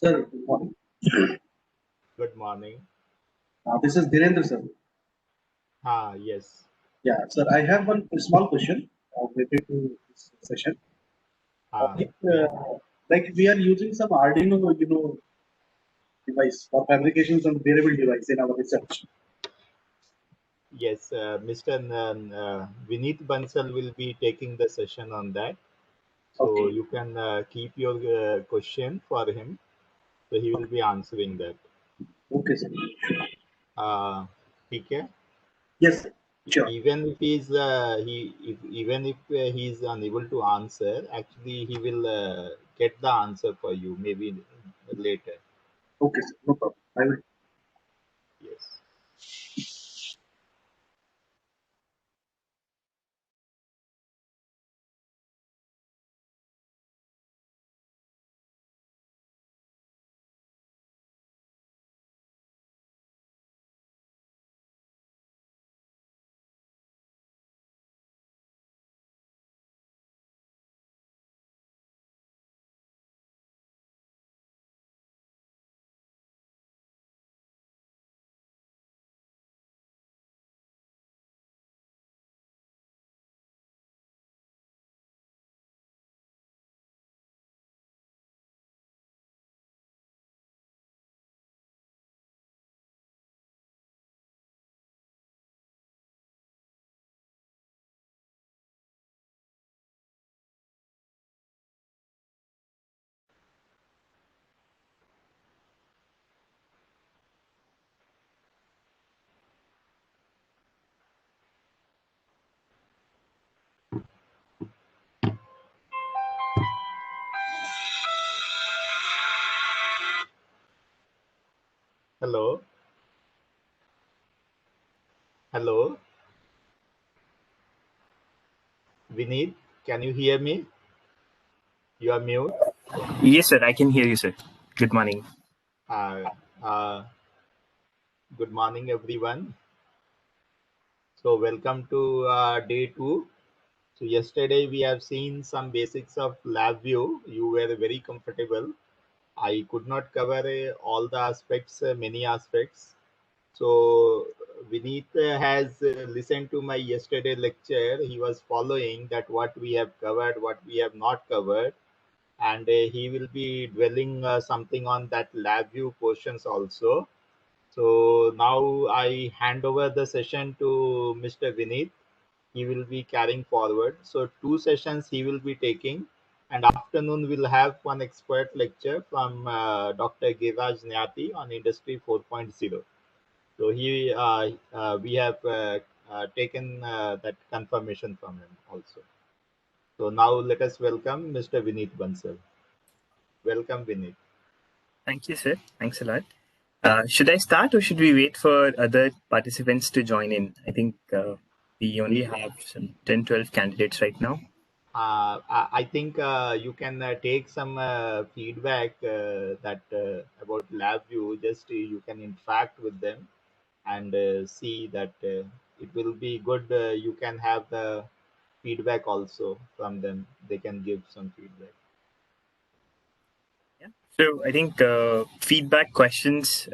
Sir, good morning. Good morning. This is Dhirendra, sir. Yes. Yeah, sir, I have one small question related to this session. If, Yeah. like we are using some Arduino, device for fabrication some wearable device in our research. Yes. Mr. Vinit Bansal will be taking the session on that. So Okay, you can keep your question for him. So he will okay, be answering that. okay, sir. ठीक है? Yes, sir. Sure. Even if even if he is unable to answer, actually he will get the answer for you maybe later. Okay, sir. No problem. I will. Yes. Hello. Hello. Vinit, can you hear me? You are mute. Yes, sir. I can hear you, sir. Good morning. Uh, uh, Good morning, everyone. So, welcome to day two. So, yesterday we have seen some basics of LabVIEW. You were very comfortable. I could not cover all the aspects, many aspects. So, Vinit has listened to my yesterday lecture. He was following that what we have covered, what we have not covered, and he will be dwelling something on that LabVIEW portions also. So now I hand over the session to Mr. Vinit. He will be carrying forward. So two sessions he will be taking, and afternoon we'll have one expert lecture from Dr. Giriraj Nyati on Industry 4.0. So we have taken that confirmation from him also. So now let us welcome Mr. Vinit Bansal. Welcome, Vinit. Thank you, sir. Thanks a lot. Should I start or should we wait for other participants to join in? I think we only have some 10, 12 candidates right now. I think you can take some feedback that about LabVIEW. Just you can interact with them and see that it will be good. You can have the feedback also from them. They can give some feedback. Yeah. So I think feedback, questions,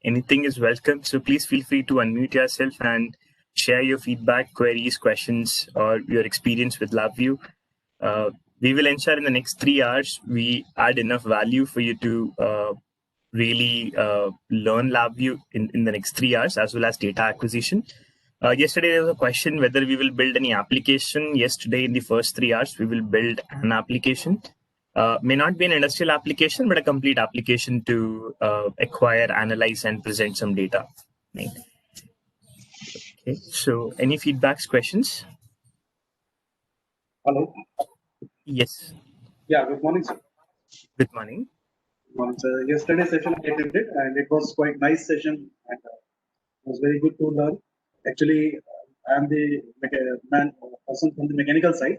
anything is welcome. So please feel free to unmute yourself and share your feedback, queries, questions, or your experience with LabVIEW. We will ensure in the next 3 hours we add enough value for you to really learn LabVIEW in the next 3 hours, as well as data acquisition. Yesterday there was a question whether we will build any application. Yesterday in the first 3 hours we will build an application. May not be an industrial application, but a complete application to acquire, analyze, and present some data. Right. Okay. So any feedbacks, questions? Hello. Yes. Yeah, good morning, sir. Good morning. Good morning, sir. Yesterday's session I attended, and it was quite nice session, and it was very good to learn. Actually, I am the person from the mechanical side.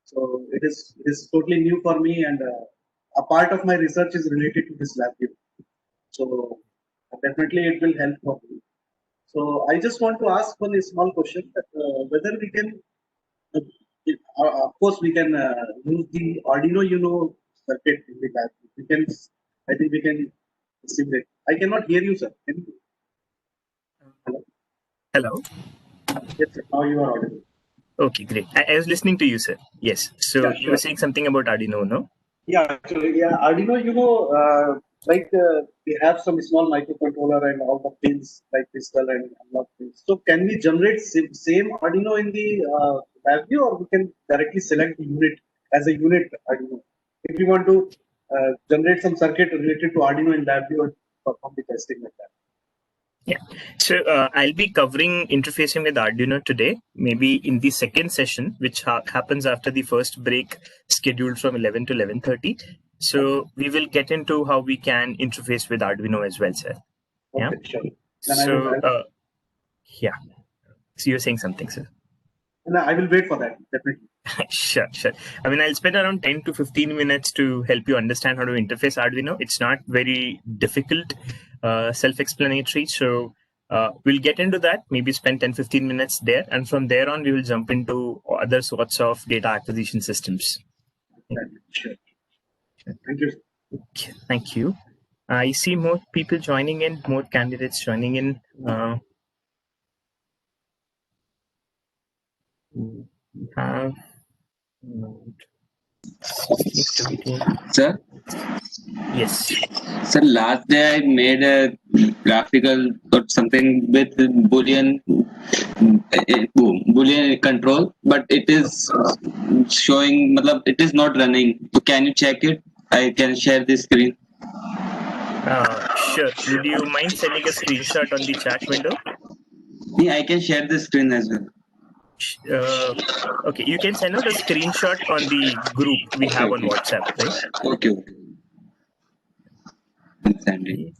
So it is totally new for me, and a part of my research is related to this lab view. So definitely it will help for me. So I just want to ask one small question that, whether we can, uh, of course, we can use the Arduino, circuit in the lab. We can I think we can simulate. I cannot hear you, sir. Can you? Hello? Hello. Yes, sir. Now you are audible. Okay, great. I was listening to you, sir. Yes. So Yeah, you were sure. saying something about Arduino, no? Yeah, actually, yeah. Arduino, we have some small microcontroller and all the pins like crystal and unlock pins. So can we generate same Arduino in the value, or we can directly select the unit as a unit Arduino? If we want to generate some circuit related to Arduino in value and perform the testing like that. Yeah. So I'll be covering interfacing with Arduino today, maybe in the second session, which happens after the first break scheduled from 11 to 11:30. So we will get into how we can interface with Arduino as well, sir. Yeah. Okay, sure. Then So yeah. So you're saying something, sir? I will wait for that, definitely. Sure, sure. I mean, I'll spend around 10 to 15 minutes to help you understand how to interface Arduino. It's not very difficult, self-explanatory. So we'll get into that, maybe spend 10, 15 minutes there. And from there on, we will jump into other sorts of data acquisition systems. Sure. Thank you. Okay, thank you. I see more people joining in, more candidates joining in. We have 16, 17. Sir, Yes. sir, last day I made a graphical or something with Boolean control, but it is showing, matlab, it is not running. So can you check it? I can share the screen. Sure. Would you mind sending a screenshot on the chat window? Yeah, I can share the screen as well. Okay, you can send out a screenshot on the group we have on WhatsApp, right? Okay. I'll send it.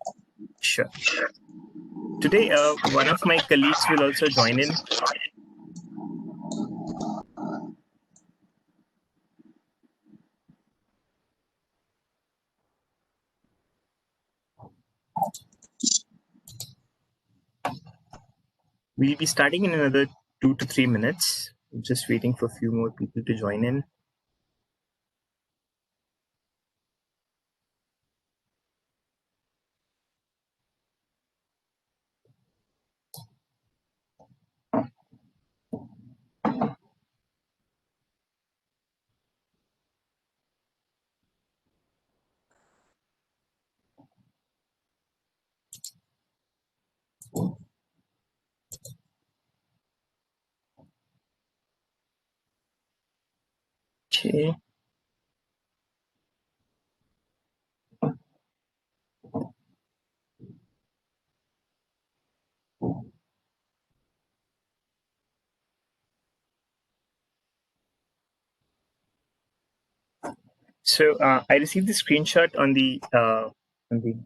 Sure. Today, one of my colleagues will also join in. We'll be starting in another 2 to 3 minutes. Just waiting for a few more people to join in. Okay. So I received the screenshot on the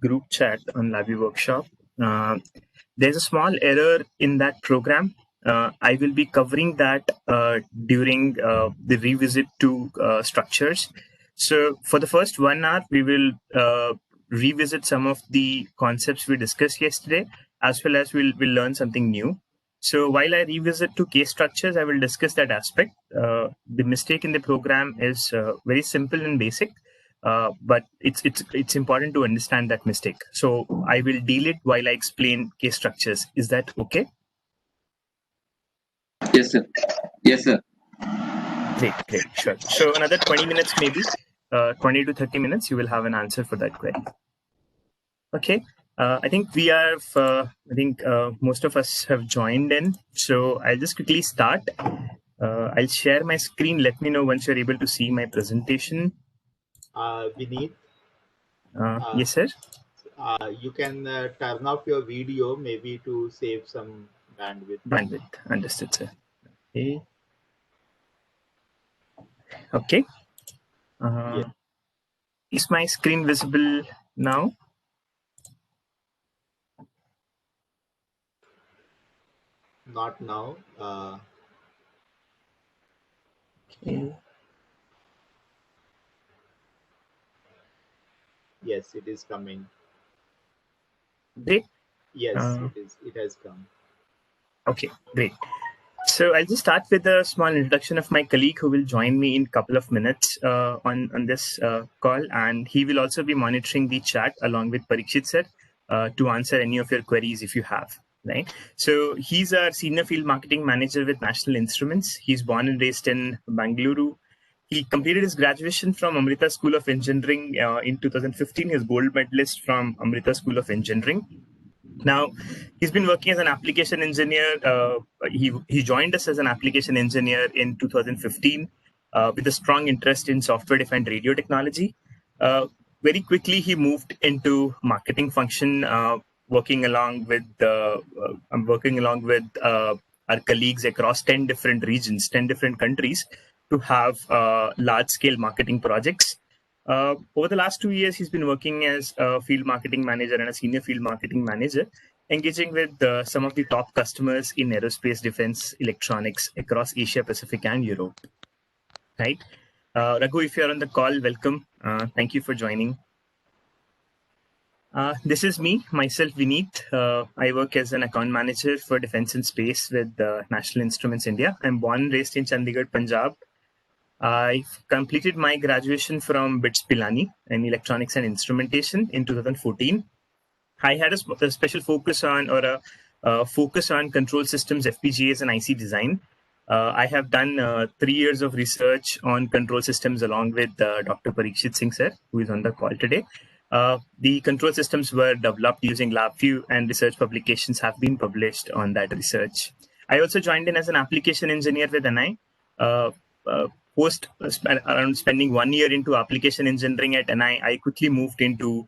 group chat on Lavi Workshop. There's a small error in that program. I will be covering that during the revisit to structures. So for the first 1 hour, we will revisit some of the concepts we discussed yesterday, as well as we'll learn something new. So while I revisit to case structures, I will discuss that aspect. The mistake in the program is very simple and basic, but it's important to understand that mistake. So I will deal it while I explain case structures. Is that okay? Yes, sir. Yes, sir. Great, sure. So another 20 minutes, maybe 20 to 30 minutes, you will have an answer for that query. Okay. I think we have. Most of us have joined in. So I'll just quickly start. I'll share my screen. Let me know once you're able to see my presentation. Vinit, Yes, sir. you can turn off your video maybe to save some bandwidth. Understood, sir. Okay. Okay. Yes. Is my screen visible now? Not now. Okay. Yes, it is coming. Great. Yes, it is. It has come. Okay, great. So I'll just start with a small introduction of my colleague who will join me in a couple of minutes on this call, and he will also be monitoring the chat along with Parikshit sir to answer any of your queries if you have. Right. So he's a senior field marketing manager with National Instruments. He's born and raised in Bangalore. He completed his graduation from Amrita School of Engineering in 2015. He's gold medalist from Amrita School of Engineering. Now, he's been working as an application engineer. He joined us as an application engineer in 2015 with a strong interest in software-defined radio technology. Very quickly, he moved into marketing function, I'm working along with our colleagues across 10 different regions, 10 different countries to have large-scale marketing projects. Over the last 2 years, he's been working as a field marketing manager and a senior field marketing manager, engaging with some of the top customers in aerospace, defense, electronics across Asia, Pacific, and Europe. Right? Raghu, if you're on the call, welcome. Thank you for joining. This is me, myself, Vinit. I work as an account manager for defense and space with National Instruments India. I'm born and raised in Chandigarh, Punjab. I completed my graduation from BITS Pilani in electronics and instrumentation in 2014. I had a special focus on focus on control systems, FPGAs, and IC design. I have done 3 years of research on control systems along with Dr. Parikshit Singh sir, who is on the call today. The control systems were developed using LabVIEW, and research publications have been published on that research. I also joined in as an application engineer with NI. Around spending 1 year into application engineering at NI, I quickly moved into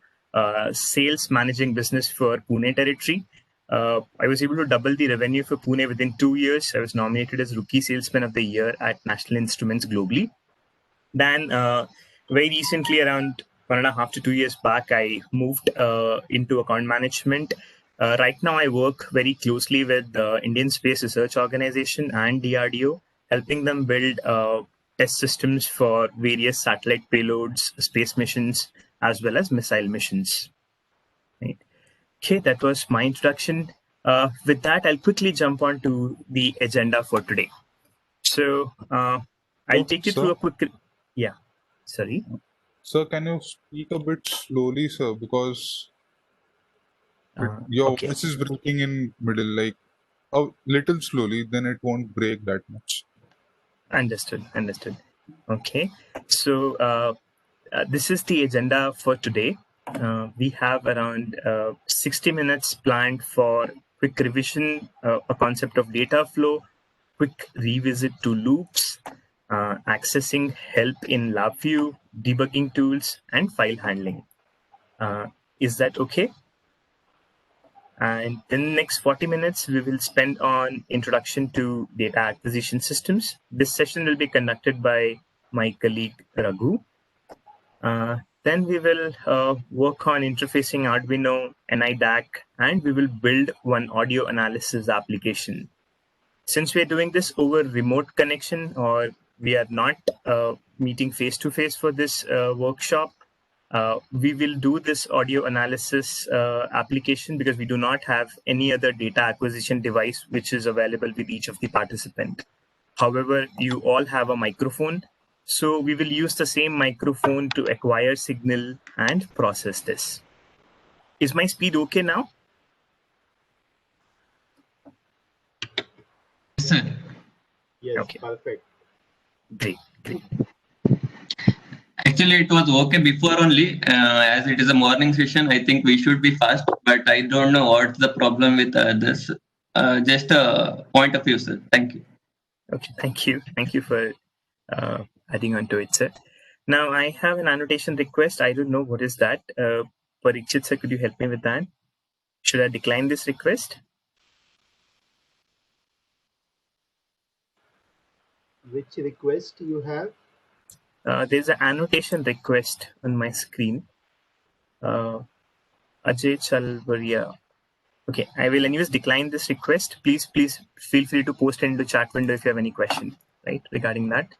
sales managing business for Pune territory. I was able to double the revenue for Pune within 2 years. I was nominated as Rookie Salesman of the Year at National Instruments globally. Then, very recently, around 1.5 to 2 years back, I moved into account management. Right now, I work very closely with the Indian Space Research Organization and DRDO, helping them build test systems for various satellite payloads, space missions, as well as missile missions. Right. Okay, that was my introduction. With that, I'll quickly jump on to the agenda for today. So I'll take you through a quick... Yeah, sorry. Sir, can you speak a bit slowly, sir? Because your voice is breaking in middle, like a little slowly, then it won't break that much. Understood. Okay, so this is the agenda for today. We have around 60 minutes planned for quick revision, a concept of data flow, quick revisit to loops, accessing help in LabVIEW, debugging tools, and file handling. Is that okay? And in the next 40 minutes, we will spend on introduction to data acquisition systems. This session will be conducted by my colleague Raghu. Then we will work on interfacing Arduino, NIDAC, and we will build one audio analysis application. Since we are doing this over remote connection, or we are not meeting face-to-face for this workshop, we will do this audio analysis application because we do not have any other data acquisition device which is available with each of the participants. However, you all have a microphone, so we will use the same microphone to acquire signal and process this. Is my speed okay now? Yes, sir. Yes, okay. Perfect. Great. Actually, it was okay before only. As it is a morning session, I think we should be fast, but I don't know what's the problem with this. Just a point of view, sir. Thank you. Okay, thank you. Thank you for adding on to it, sir. Now, I have an annotation request. I don't know what is that. Parikshit, sir, could you help me with that? Should I decline this request? Which request you have? There's an annotation request on my screen. Ajay Chalvaria. Okay, I will anyways decline this request. Please feel free to post into the chat window if you have any question, right, regarding that.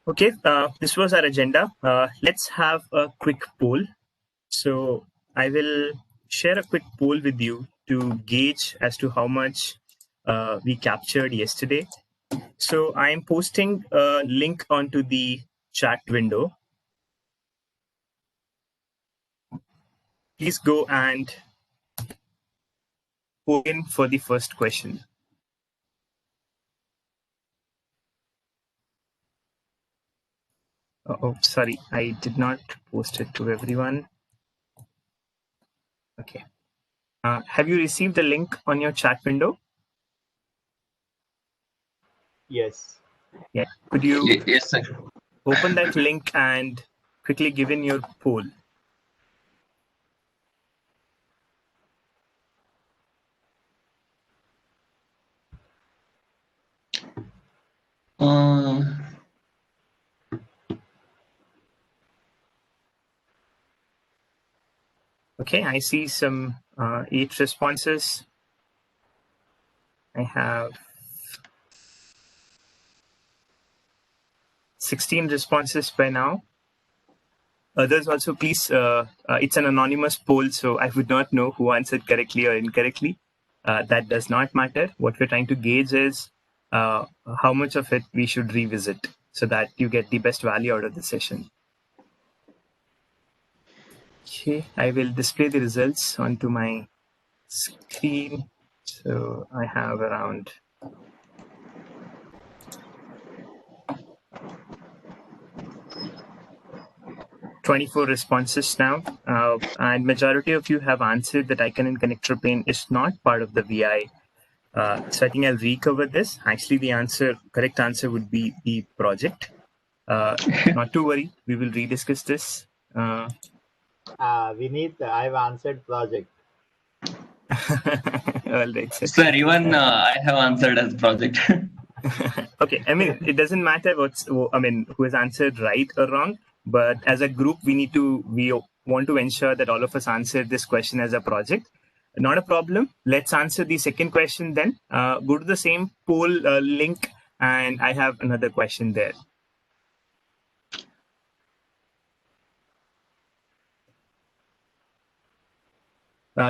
Okay, this was our agenda. Let's have a quick poll. So I will share a quick poll with you to gauge as to how much we captured yesterday. So I am posting a link onto the chat window. Please go and put in for the first question. Oh, sorry, I did not post it to everyone. Okay. Have you received the link on your chat window? Yes. Yeah. Could you Yes, sir. open that link and quickly give in your poll? Uh, Okay, I see some 8 responses. I have 16 responses by now. Others also, please, it's an anonymous poll, so I would not know who answered correctly or incorrectly. That does not matter. What we're trying to gauge is how much of it we should revisit so that you get the best value out of the session. Okay, I will display the results onto my screen. So I have around 24 responses now, and majority of you have answered that icon and connector pane is not part of the VI. So I think I'll recover this. Actually, the correct answer would be the project. Not to worry, we will rediscuss this. Vinit, I've answered project. All right, sir. sir, even I have answered as project. Okay, I mean, it doesn't matter who has answered right or wrong, but as a group, we want to ensure that all of us answer this question as a project. Not a problem. Let's answer the second question then. Go to the same poll link, and I have another question there.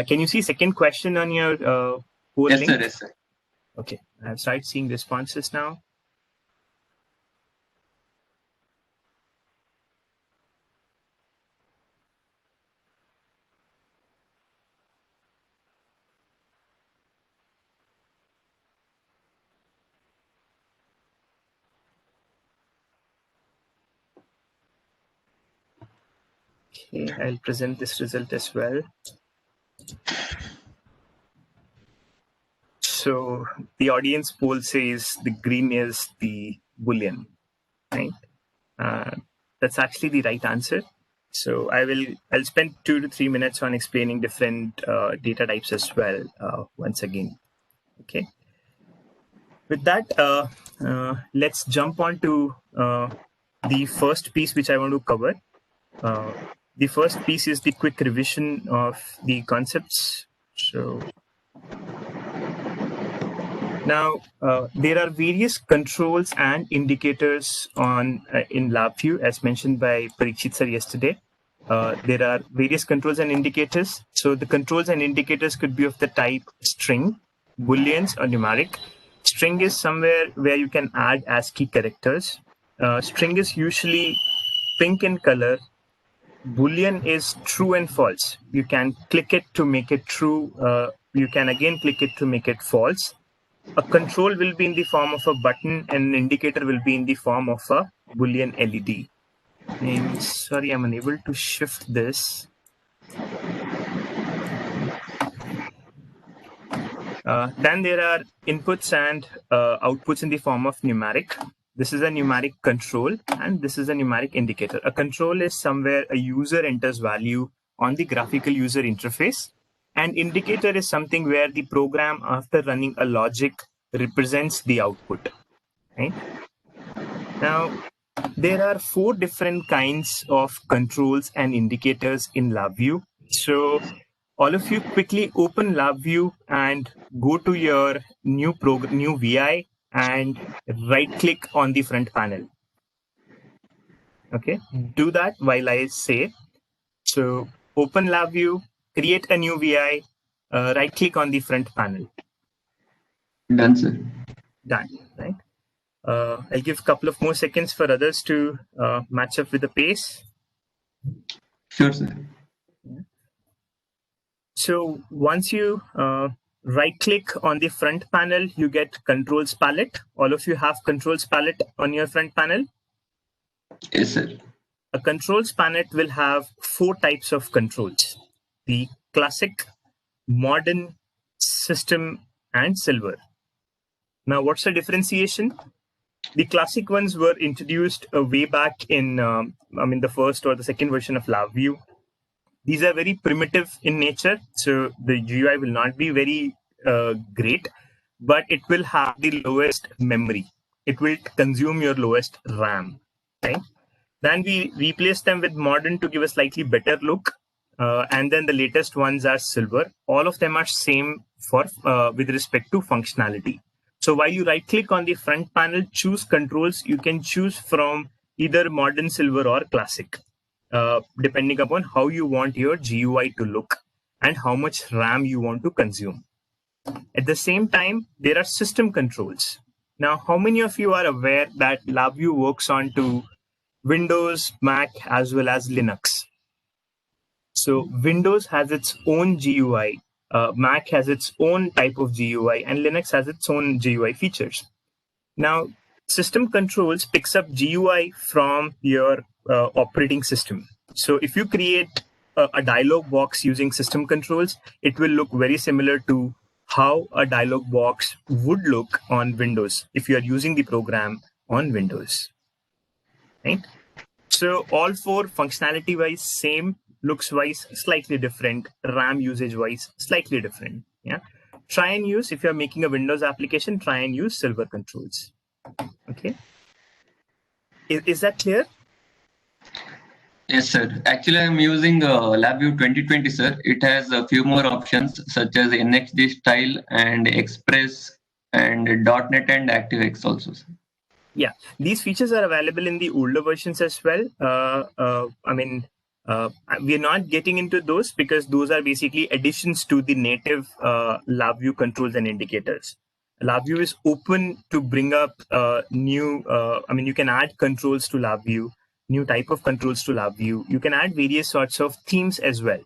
Can you see second question on your poll Yes, link? sir. Yes, sir. Okay, I've started seeing responses now. Okay, I'll present this result as well. So the audience poll says the green is the Boolean, right? That's actually the right answer. So I'll spend 2 to 3 minutes on explaining different data types as well once again. Okay. With that, let's jump on to the first piece which I want to cover. The first piece is the quick revision of the concepts. So now there are various controls and indicators in LabVIEW, as mentioned by Parikshit sir yesterday. There are various controls and indicators. So the controls and indicators could be of the type string, booleans, or numeric. String is somewhere where you can add ASCII characters. String is usually pink in color. Boolean is true and false. You can click it to make it true. You can again click it to make it false. A control will be in the form of a button, and an indicator will be in the form of a Boolean LED. I'm sorry, I'm unable to shift this. Then there are inputs and outputs in the form of numeric. This is a numeric control, and this is a numeric indicator. A control is somewhere a user enters value on the graphical user interface. An indicator is something where the program, after running a logic, represents the output. Right? Now, there are 4 different kinds of controls and indicators in LabVIEW. So all of you quickly open LabVIEW and go to your new VI and right-click on the front panel. Okay, do that while I say. So open LabVIEW, create a new VI, right-click on the front panel. Done, sir. Done, right? I'll give a couple of more seconds for others to match up with the pace. Sure, sir. So once you right click on the front panel, you get controls palette. All of you have controls palette on your front panel. Yes, sir. A controls palette will have 4 types of controls: the classic, modern, system, and silver. Now, what's the differentiation? The classic ones were introduced way back in, the first or the second version of LabVIEW. These are very primitive in nature, so the GUI will not be very great, but it will have the lowest memory. It will consume your lowest RAM, right? Then we replace them with modern to give a slightly better look. And then the latest ones are silver. All of them are same for with respect to functionality. So while you right click on the front panel, choose controls, you can choose from either modern, silver, or classic, depending upon how you want your GUI to look and how much RAM you want to consume. At the same time, there are system controls. Now, how many of you are aware that LabVIEW works on to Windows, Mac, as well as Linux? So Windows has its own GUI, Mac has its own type of GUI, and Linux has its own GUI features. Now, system controls picks up GUI from your operating system. So if you create a dialog box using system controls, it will look very similar to how a dialog box would look on Windows if you are using the program on Windows, right? So all 4 functionality wise same, looks wise slightly different, RAM usage wise slightly different. Yeah, try and use, if you're making a Windows application, try and use silver controls. Okay, is that clear? Yes, sir. Actually, I'm using LabVIEW 2020, sir. It has a few more options such as NXD style and Express and .NET and ActiveX also, sir. Yeah, these features are available in the older versions as well. We're not getting into those because those are basically additions to the native LabVIEW controls and indicators. LabVIEW is open to bring up new, you can add controls to LabVIEW, new type of controls to LabVIEW. You can add various sorts of themes as well.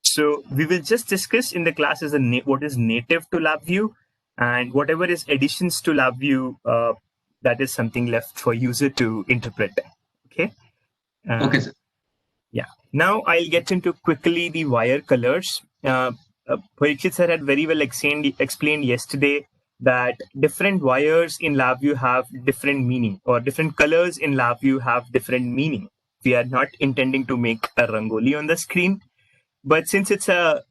So we will just discuss in the class as what is native to LabVIEW, and whatever is additions to LabVIEW, that is something left for user to interpret. Okay. Okay, sir. Yeah. Now I'll get into quickly the wire colors. Parikshit sir had very well explained yesterday that different wires in LabVIEW have different meaning, or different colors in LabVIEW have different meaning. We are not intending to make a rangoli on the screen, but since it's a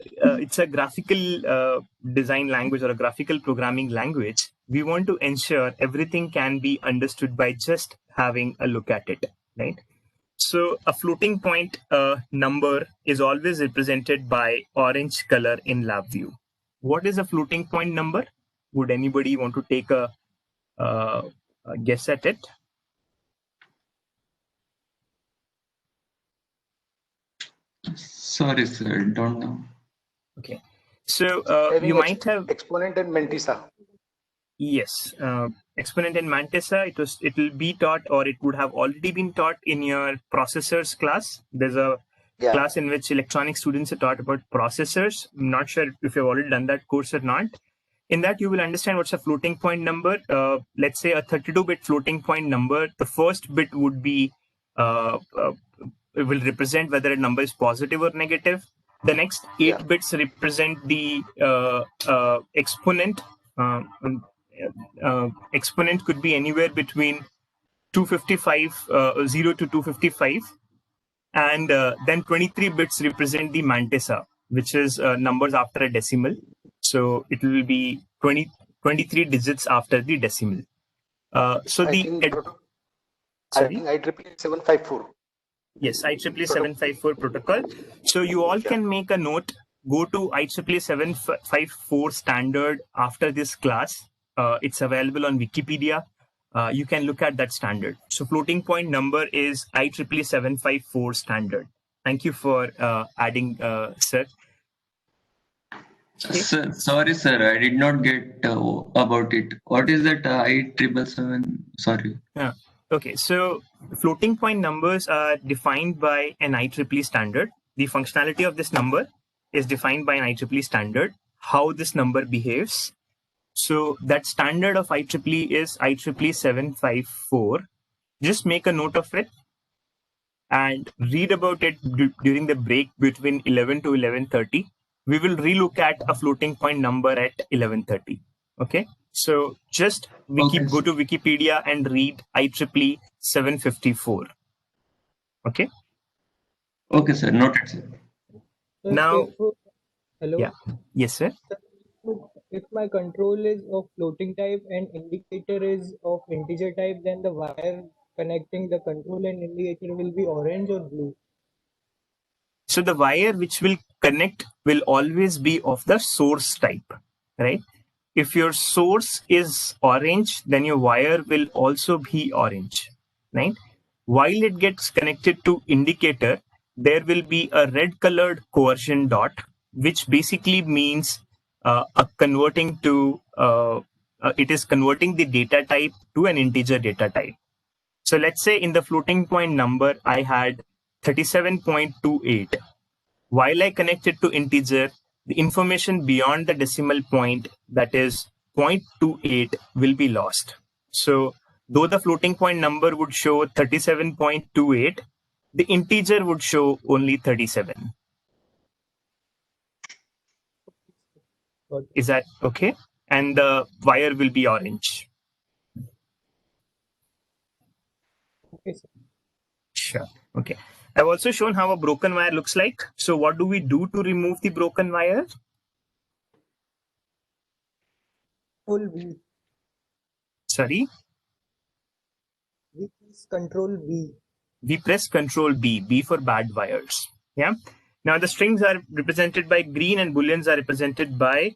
graphical design language or a graphical programming language, we want to ensure everything can be understood by just having a look at it, right? So a floating point number is always represented by orange color in LabVIEW. What is a floating point number? Would anybody want to take a guess at it? Sorry, sir. Don't know. Okay. So you might have exponent and mantissa. Yes, exponent and mantissa. It will be taught, or it would have already been taught in your processors class. There's a class in which electronic students are taught about processors. I'm not sure if you've already done that course or not. In that, you will understand what's a floating point number. Let's say a 32-bit floating point number. The first bit would be it will represent whether a number is positive or negative. The next 8 bits represent the exponent. Exponent could be anywhere between 255, 0 to 255. And then 23 bits represent the mantissa, which is numbers after a decimal. So it will be 23 digits after the decimal. I think IEEE 754. Yes, IEEE 754 protocol. So you all can make a note, go to IEEE 754 standard after this class. It's available on Wikipedia. You can look at that standard. So floating point number is IEEE 754 standard. Thank you for adding, sir. Okay. Sorry, sir, I did not get about it. What is that I777? Sorry. Yeah. Okay, so floating point numbers are defined by an IEEE standard. The functionality of this number is defined by an IEEE standard. How this number behaves. So that standard of IEEE is IEEE 754. Just make a note of it and read about it during the break between 11 to 11:30. We will relook at a floating point number at 11:30. Okay, so just go to Wikipedia and read IEEE 754. Okay. Okay, sir. Noted, sir. Now, hello. Yeah. Yes, sir. If my control is of floating type and indicator is of integer type, then the wire connecting the control and indicator will be orange or blue. So the wire which will connect will always be of the source type, right? If your source is orange, then your wire will also be orange, right? While it gets connected to indicator, there will be a red colored coercion dot, which basically means it is converting the data type to an integer data type. So let's say in the floating point number, I had 37.28. While I connect it to integer, the information beyond the decimal point, that is 0.28, will be lost. So though the floating point number would show 37.28, the integer would show only 37. Is that okay? And the wire will be orange. Okay, sir. Sure. Okay. I've also shown how a broken wire looks like. So what do we do to remove the broken wire? Control V. Sorry? We press Control V. We press Control B, B for bad wires. Yeah. Now the strings are represented by green and booleans are represented by,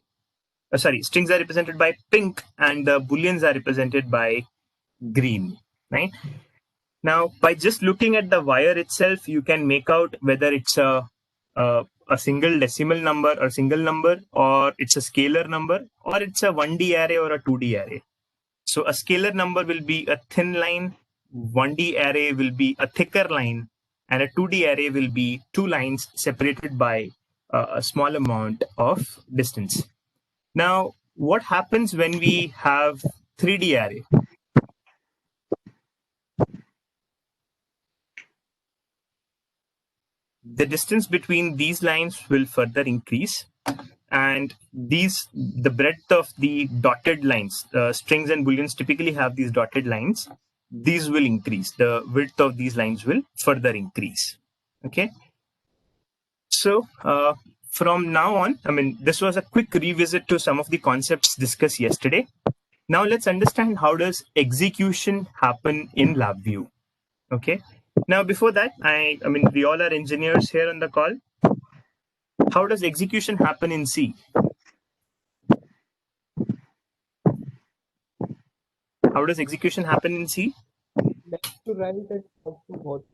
strings are represented by pink and the booleans are represented by green, right? Now, by just looking at the wire itself, you can make out whether it's a single decimal number or single number, or it's a scalar number, or it's a 1D array or a 2D array. So a scalar number will be a thin line, 1D array will be a thicker line, and a 2D array will be two lines separated by a small amount of distance. Now, what happens when we have 3D array? The distance between these lines will further increase, and the breadth of the dotted lines, strings and booleans typically have these dotted lines, these will increase. The width of these lines will further increase. Okay. So from now on, this was a quick revisit to some of the concepts discussed yesterday. Now let's understand how does execution happen in LabVIEW. Okay. Now before that, we all are engineers here on the call. How does execution happen in C? How does execution happen in C? Left to right and top to bottom.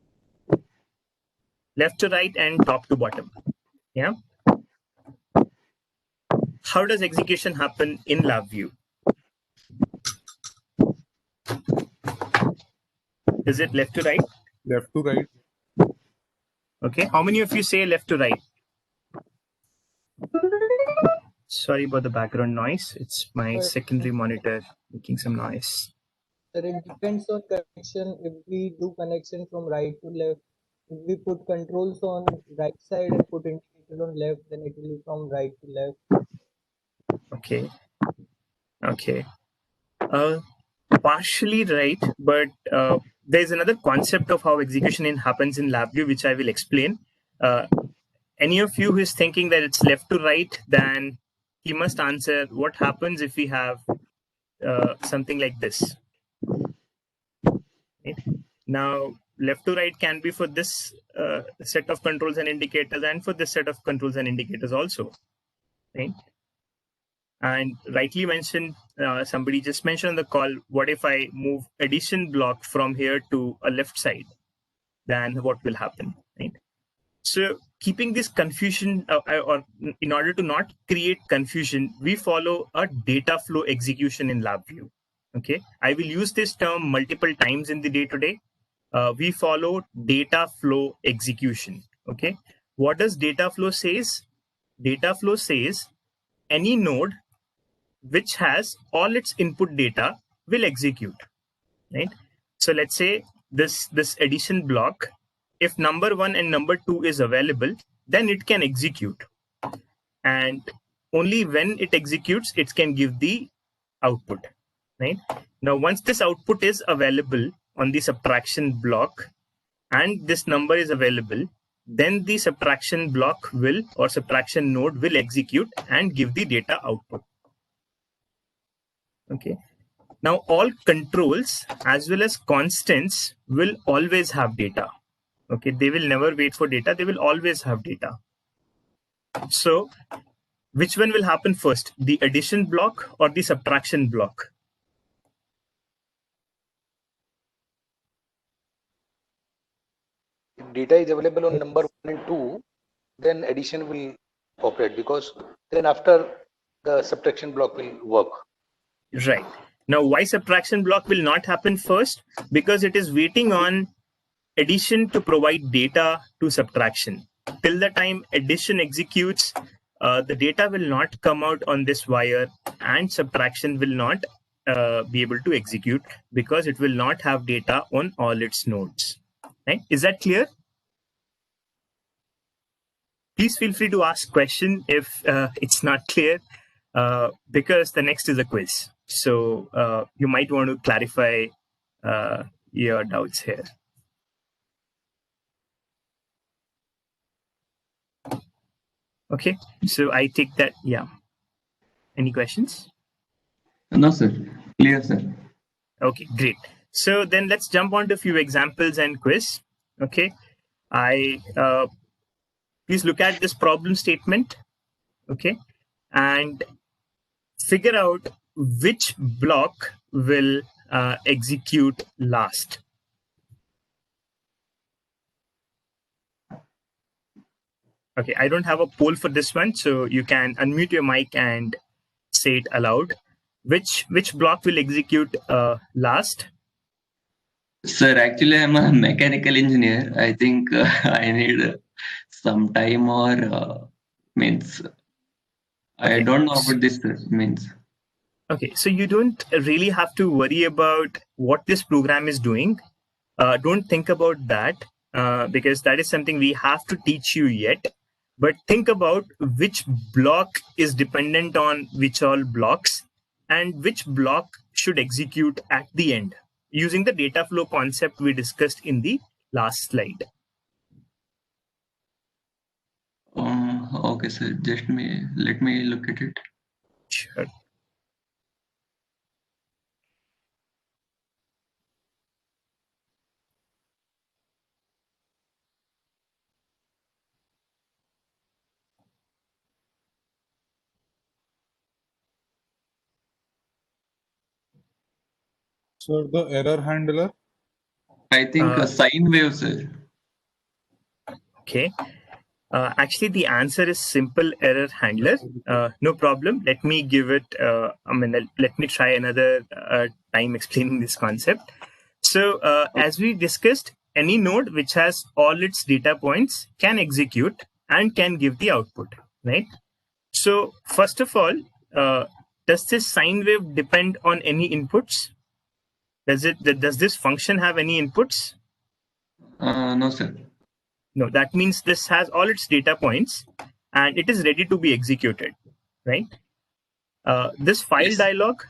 Left to right and top to bottom. Yeah. How does execution happen in LabVIEW? Is it left to right? Left to right. Okay. How many of you say left to right? Sorry about the background noise. It's my secondary monitor making some noise. Sir, it depends on connection. If we do connection from right to left, if we put controls on right side and put indicator on left, then it will be from right to left. Okay. Okay. Partially right, but there's another concept of how execution happens in LabVIEW, which I will explain. Any of you who is thinking that it's left to right, then he must answer what happens if we have something like this. Right? Now, left to right can be for this set of controls and indicators and for this set of controls and indicators also. Right? And rightly mentioned, somebody just mentioned on the call, what if I move addition block from here to a left side? Then what will happen? Right? So keeping this confusion, or in order to not create confusion, we follow a data flow execution in LabVIEW. Okay, I will use this term multiple times in the day today. We follow data flow execution. Okay, what does data flow says? Data flow says any node which has all its input data will execute, right? So let's say this addition block, if number 1 and number 2 is available, then it can execute, and only when it executes it can give the output, right? Now once this output is available on the subtraction block and this number is available, then the subtraction block will, or subtraction node will, execute and give the data output. Okay, now all controls as well as constants will always have data. Okay, they will never wait for data, they will always have data. So which one will happen first, the addition block or the subtraction block? If data is available on number 1 and 2, then addition will operate, because then after the subtraction block will work. Right. Now why subtraction block will not happen first? Because it is waiting on addition to provide data to subtraction. Till the time addition executes, the data will not come out on this wire and subtraction will not be able to execute because it will not have data on all its nodes. Right? Is that clear? Please feel free to ask question if it's not clear, because the next is a quiz. So you might want to clarify your doubts here. Okay, so I take that. Yeah. Any questions? No, sir. Clear, sir. Okay, great. So then let's jump on to a few examples and quiz. Okay, please look at this problem statement. Okay, and figure out which block will execute last. Okay, I don't have a poll for this one, so you can unmute your mic and say it aloud. Which block will execute last? Sir, actually, I'm a mechanical engineer. I think I need some time, or means I don't know about this, sir, means. Okay, so you don't really have to worry about what this program is doing. Don't think about that because that is something we have to teach you yet. But think about which block is dependent on which all blocks and which block should execute at the end using the data flow concept we discussed in the last slide. Okay, sir. Let me look at it. Sure. So the error handler? I think a sine wave, sir. Okay. Actually, the answer is simple error handler. No problem. Let me give it, let me try another time explaining this concept. So as we discussed, any node which has all its data points can execute and can give the output, right? So first of all, does this sine wave depend on any inputs? Does this function have any inputs? No, sir. No, that means this has all its data points and it is ready to be executed, right? This file dialog,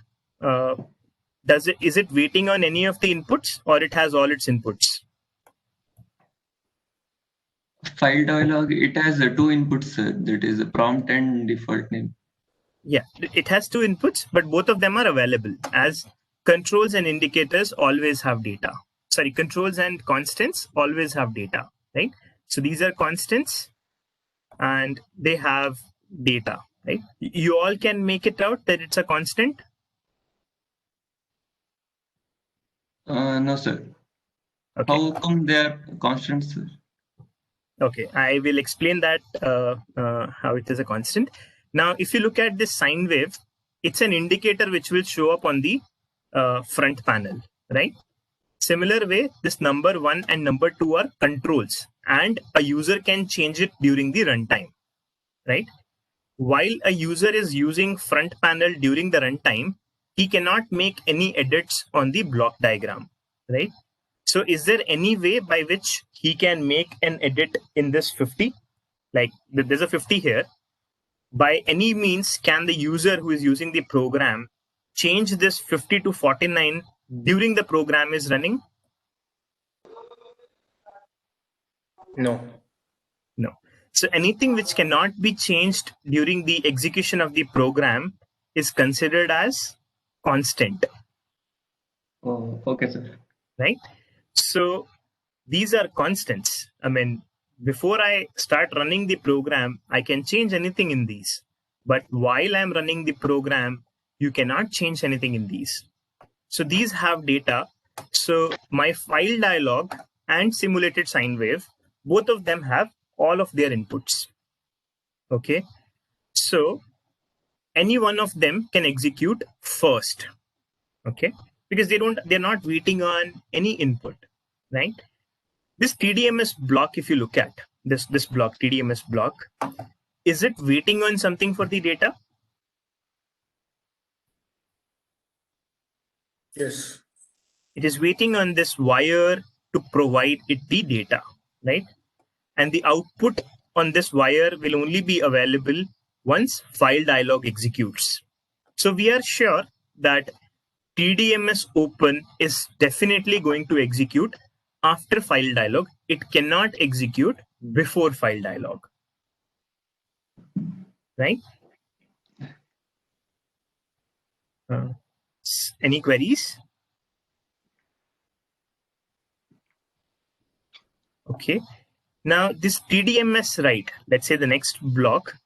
is it waiting on any of the inputs or it has all its inputs? File dialog, it has two inputs, sir. That is a prompt and default name. Yeah, it has two inputs, but both of them are available as controls and indicators always have data. Sorry, controls and constants always have data, right? So these are constants and they have data, right? You all can make it out that it's a constant? No, sir. Okay. How come they are constants, sir? Okay, I will explain that how it is a constant. Now, if you look at this sine wave, it's an indicator which will show up on the front panel, right? Similar way, this number 1 and number 2 are controls, and a user can change it during the runtime, right? While a user is using front panel during the runtime, he cannot make any edits on the block diagram, right? So is there any way by which he can make an edit in this 50? Like there's a 50 here. By any means, can the user who is using the program change this 50 to 49 during the program is running? No. No. So anything which cannot be changed during the execution of the program is considered as constant. Oh, okay, sir. Right? So these are constants. I mean, before I start running the program, I can change anything in these. But while I'm running the program, you cannot change anything in these. So these have data. So my file dialog and simulated sine wave, both of them have all of their inputs. Okay. So any one of them can execute first. Okay. Because they're not waiting on any input, right? This TDMS block, if you look at this block, TDMS block, is it waiting on something for the data? Yes. It is waiting on this wire to provide it the data, right? And the output on this wire will only be available once file dialog executes. So we are sure that TDMS open is definitely going to execute after file dialog. It cannot execute before file dialog, right? Any queries? Okay. Now this TDMS write, let's say the next block,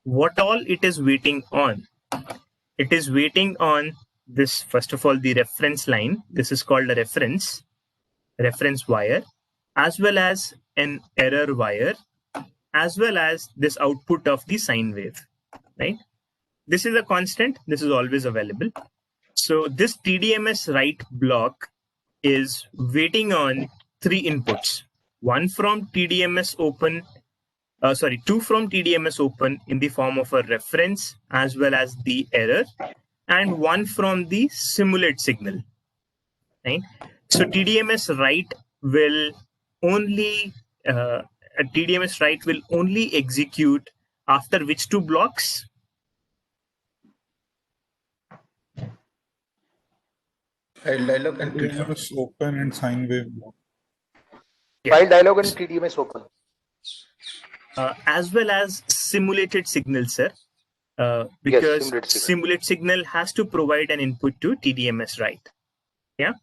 what all it is waiting on? It is waiting on this, first of all, the reference line. This is called a reference wire, as well as an error wire, as well as this output of the sine wave, right? This is a constant. This is always available. So this TDMS write block is waiting on 3 inputs. One from TDMS open, two from TDMS open in the form of a reference as well as the error, and one from the simulate signal, right? So TDMS write will only a TDMS write will only execute after which 2 blocks? File dialog and TDMS. TDMS open and sine wave block. Yeah. File dialog and TDMS open. As well as simulated signal, sir. Because simulate signal has to provide an input to TDMS write. Yeah.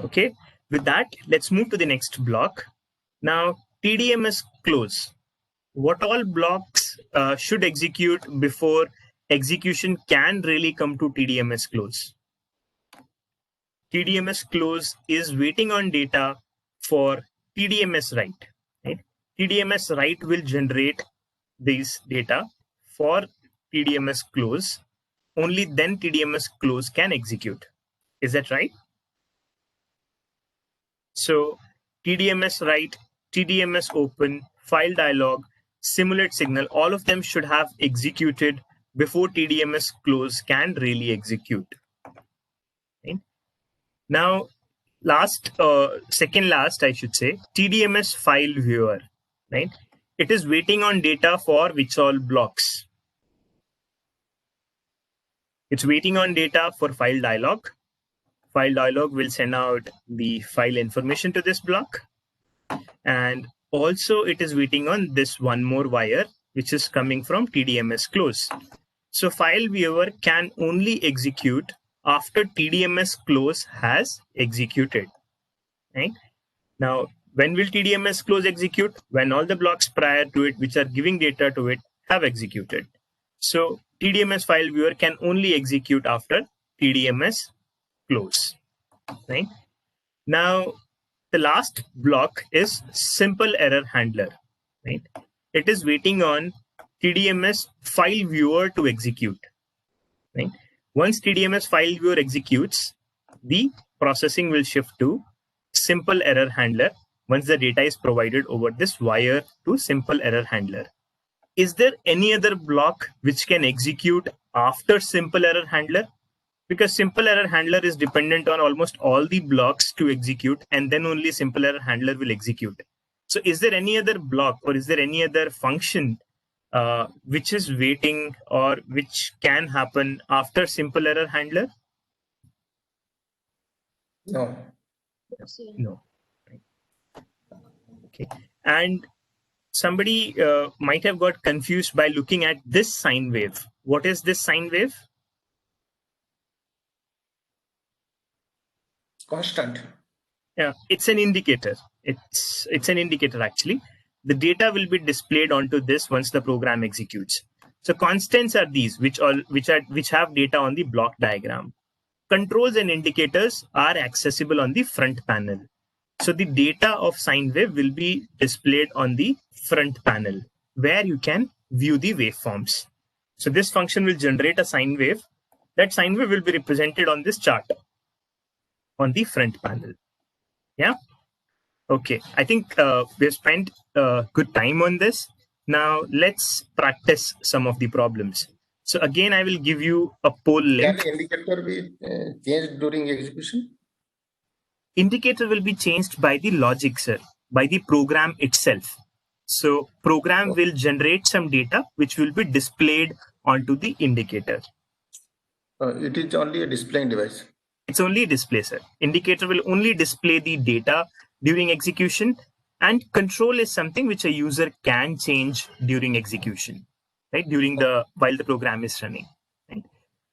Okay. With that, let's move to the next block. Now, TDMS close. What all blocks should execute before execution can really come to TDMS close? TDMS close is waiting on data for TDMS write. Right? TDMS write will generate this data for TDMS close. Only then TDMS close can execute. Is that right? So TDMS write, TDMS open, file dialog, simulate signal, all of them should have executed before TDMS close can really execute. Right? Now, second last, I should say, TDMS file viewer, right? It is waiting on data for which all blocks? It's waiting on data for file dialog. File dialog will send out the file information to this block. And also it is waiting on this one more wire, which is coming from TDMS close. So file viewer can only execute after TDMS close has executed. Right? Now, when will TDMS close execute? When all the blocks prior to it, which are giving data to it, have executed. So TDMS file viewer can only execute after TDMS close. Right? Now, the last block is simple error handler, right? It is waiting on TDMS file viewer to execute, right? Once TDMS file viewer executes, the processing will shift to simple error handler once the data is provided over this wire to simple error handler. Is there any other block which can execute after simple error handler? Because simple error handler is dependent on almost all the blocks to execute, and then only simple error handler will execute. So is there any other block or is there any other function which is waiting or which can happen after simple error handler? No. No. Okay. And somebody might have got confused by looking at this sine wave. What is this sine wave? Constant. Yeah, it's an indicator. It's an indicator actually. The data will be displayed onto this once the program executes. So constants are these which have data on the block diagram. Controls and indicators are accessible on the front panel. So the data of sine wave will be displayed on the front panel where you can view the waveforms. So this function will generate a sine wave. That sine wave will be represented on this chart on the front panel. Yeah. Okay. I think we've spent good time on this. Now let's practice some of the problems. So again, I will give you a poll link. Can indicator be changed during execution? Indicator will be changed by the logic, sir, by the program itself. So program will generate some data which will be displayed onto the indicator. It is only a displaying device. It's only a display, sir. Indicator will only display the data during execution, and control is something which a user can change during execution, right? While the program is running. Right?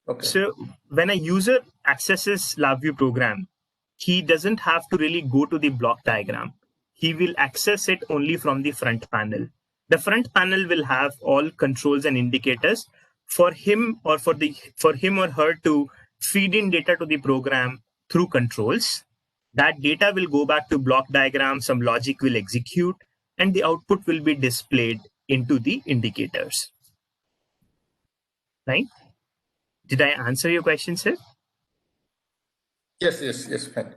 Okay. So when a user accesses LabVIEW program, he doesn't have to really go to the block diagram. He will access it only from the front panel. The front panel will have all controls and indicators for him or her to feed in data to the program through controls. That data will go back to block diagram, some logic will execute, and the output will be displayed into the indicators. Right? Did I answer your question, sir? Yes, fine.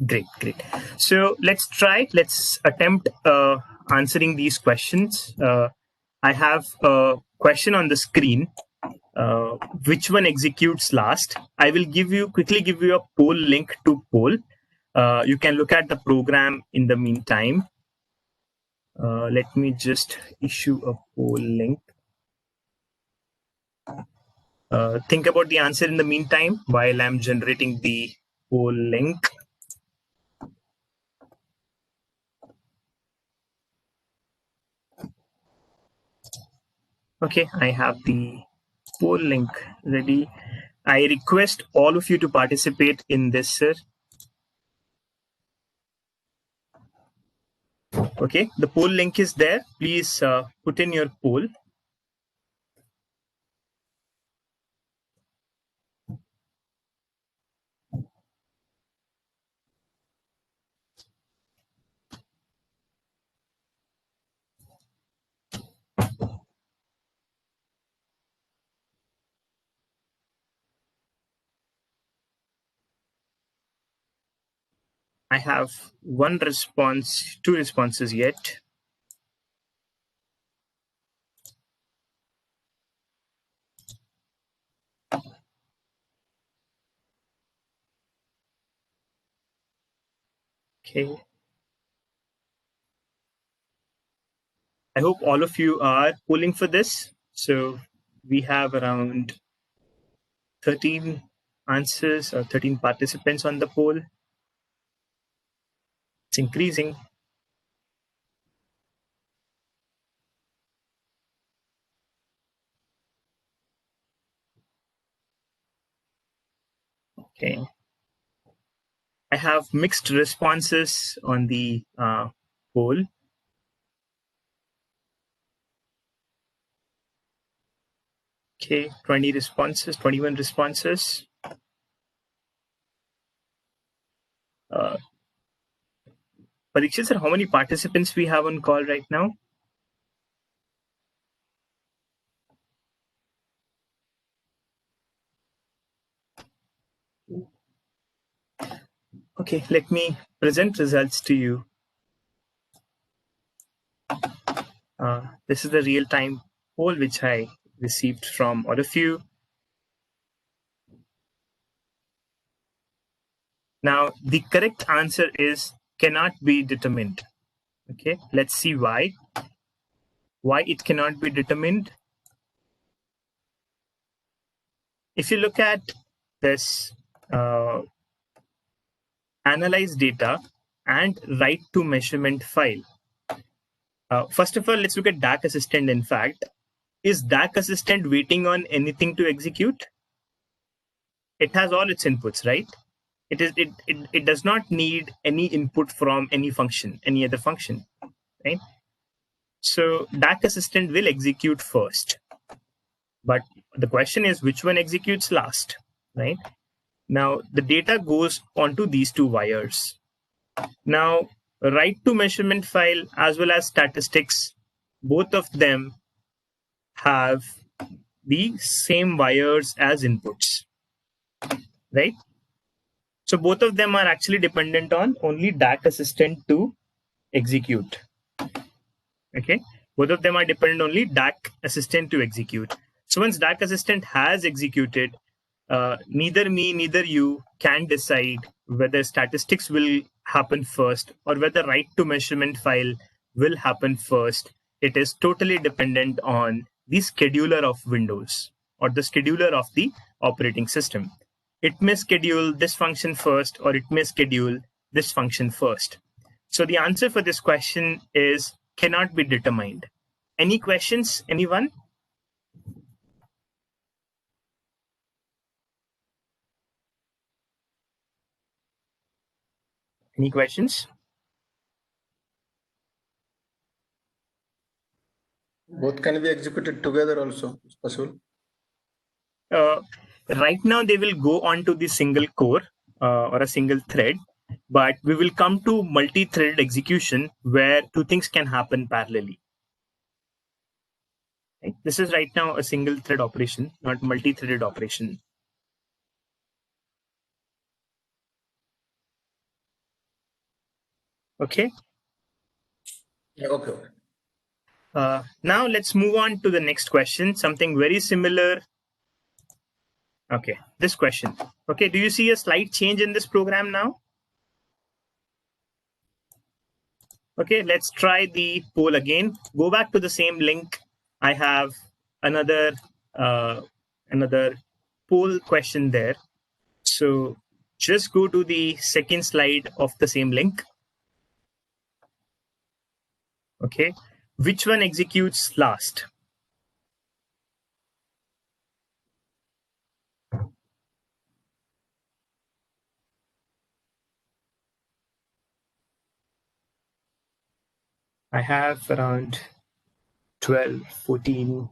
Great. So let's attempt answering these questions. I have a question on the screen. Which one executes last? I will quickly give you a poll link to poll. You can look at the program in the meantime. Let me just issue a poll link. Think about the answer in the meantime while I'm generating the poll link. Okay, I have the poll link ready. I request all of you to participate in this, sir. Okay, the poll link is there. Please put in your poll. I have one response, two responses yet. Okay. I hope all of you are polling for this. So we have around 13 answers or 13 participants on the poll. It's increasing. Okay. I have mixed responses on the poll. Okay, 20 responses, 21 responses. Parikshit sir, how many participants we have on call right now? Okay, let me present results to you. This is the real-time poll which I received from all of you. Now, the correct answer is cannot be determined. Okay, let's see why. Why it cannot be determined. If you look at this analyze data and write to measurement file. First of all, let's look at DAC Assistant. In fact, is DAC Assistant waiting on anything to execute? It has all its inputs, right? It does not need any input from any function, any other function, right? So DAC Assistant will execute first. But the question is which one executes last, right? Now the data goes onto these two wires. Now write to measurement file as well as statistics, both of them have the same wires as inputs, right? So both of them are actually dependent on only DAC Assistant to execute. Okay, both of them are dependent only DAC Assistant to execute. So once DAC Assistant has executed, neither me, neither you can decide whether statistics will happen first or whether write to measurement file will happen first. It is totally dependent on the scheduler of Windows or the scheduler of the operating system. It may schedule this function first or it may schedule this function first. So the answer for this question is cannot be determined. Any questions, anyone? Any questions? Both can be executed together also, it's possible. Right now, they will go on to the single core or a single thread, but we will come to multi-threaded execution where two things can happen parallelly. Right? This is right now a single thread operation, not multi-threaded operation. Okay. Yeah, okay. Now let's move on to the next question, something very similar. Okay, this question. Okay, do you see a slight change in this program now? Okay, let's try the poll again. Go back to the same link. I have another poll question there. So just go to the second slide of the same link. Okay, which one executes last? I have around 12, 14.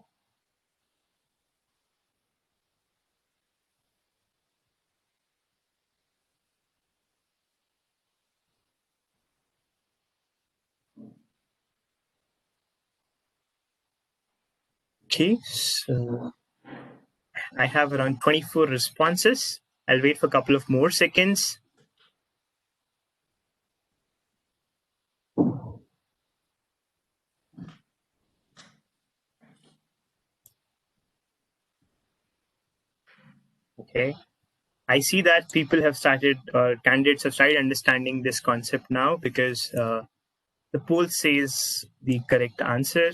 Okay, so I have around 24 responses. I'll wait for a couple of more seconds. Okay, I see that people have started, candidates have started understanding this concept now because the poll says the correct answer.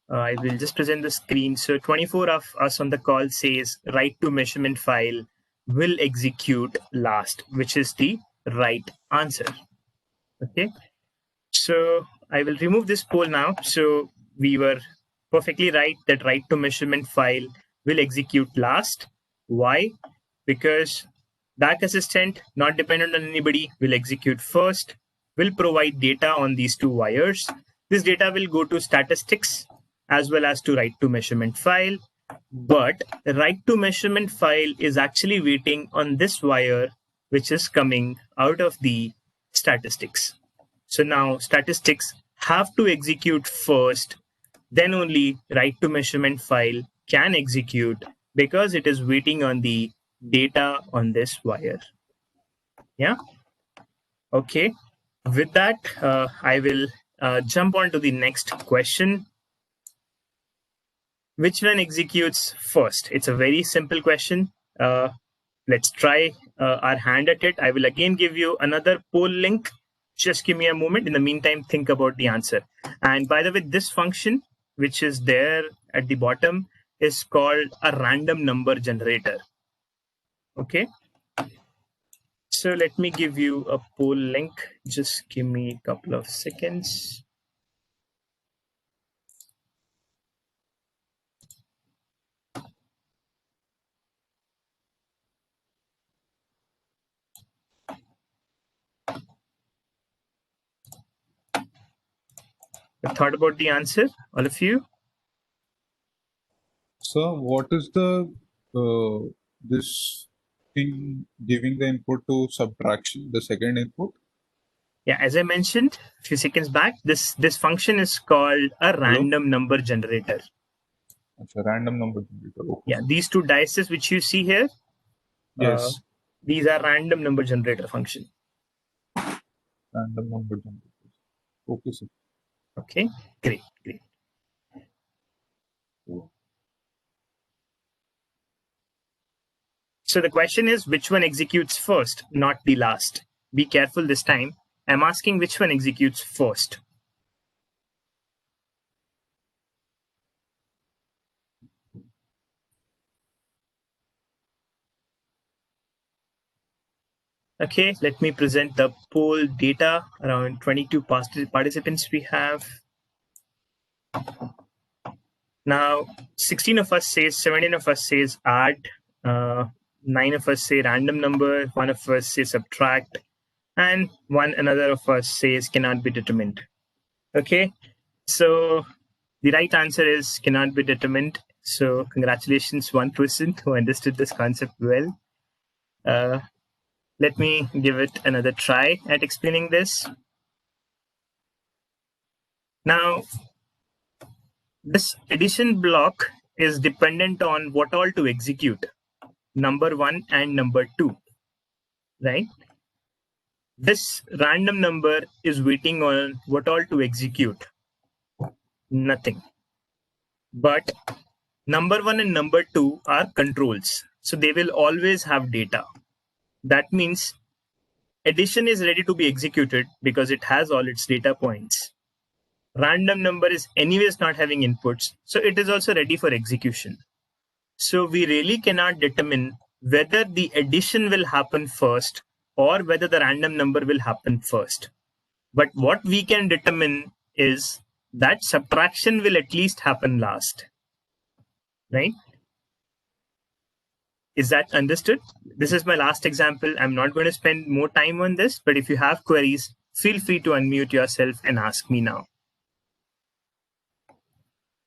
I will just present the screen. So 24 of us on the call says write to measurement file will execute last, which is the right answer. Okay, so I will remove this poll now. So we were perfectly right that write to measurement file will execute last. Why? Because DAC Assistant, not dependent on anybody, will execute first, will provide data on these two wires. This data will go to statistics as well as to write to measurement file. But the write to measurement file is actually waiting on this wire, which is coming out of the statistics. So now statistics have to execute first, then only write to measurement file can execute because it is waiting on the data on this wire. Yeah. Okay. With that, I will jump on to the next question. Which one executes first? It's a very simple question. Let's try our hand at it. I will again give you another poll link. Just give me a moment. In the meantime, think about the answer. And by the way, this function, which is there at the bottom, is called a random number generator. Okay. So let me give you a poll link. Just give me a couple of seconds. Thought about the answer, all of you? So what is the this thing giving the input to subtraction, the second input? Yeah, as I mentioned a few seconds back, this function is called a random number generator. It's a random number generator. Okay. Yeah, these two dices which you see here, Yes. these are random number generator function. Random number generator. Okay, sir. Okay, great. So the question is which one executes first, not the last. Be careful this time. I'm asking which one executes first. Okay, let me present the poll data. Around 22 participants we have. Now, 16 of us says, 17 of us says add, 9 of us say random number, 1 of us says subtract, and another of us says cannot be determined. Okay, so the right answer is cannot be determined. So congratulations, one person who understood this concept well. Let me give it another try at explaining this. Now, this addition block is dependent on what all to execute, number 1 and number 2, right? This random number is waiting on what all to execute, nothing. But number 1 and number 2 are controls, so they will always have data. That means addition is ready to be executed because it has all its data points. Random number is anyways not having inputs, so it is also ready for execution. So we really cannot determine whether the addition will happen first or whether the random number will happen first. But what we can determine is that subtraction will at least happen last, right? Is that understood? This is my last example. I'm not going to spend more time on this, but if you have queries, feel free to unmute yourself and ask me now.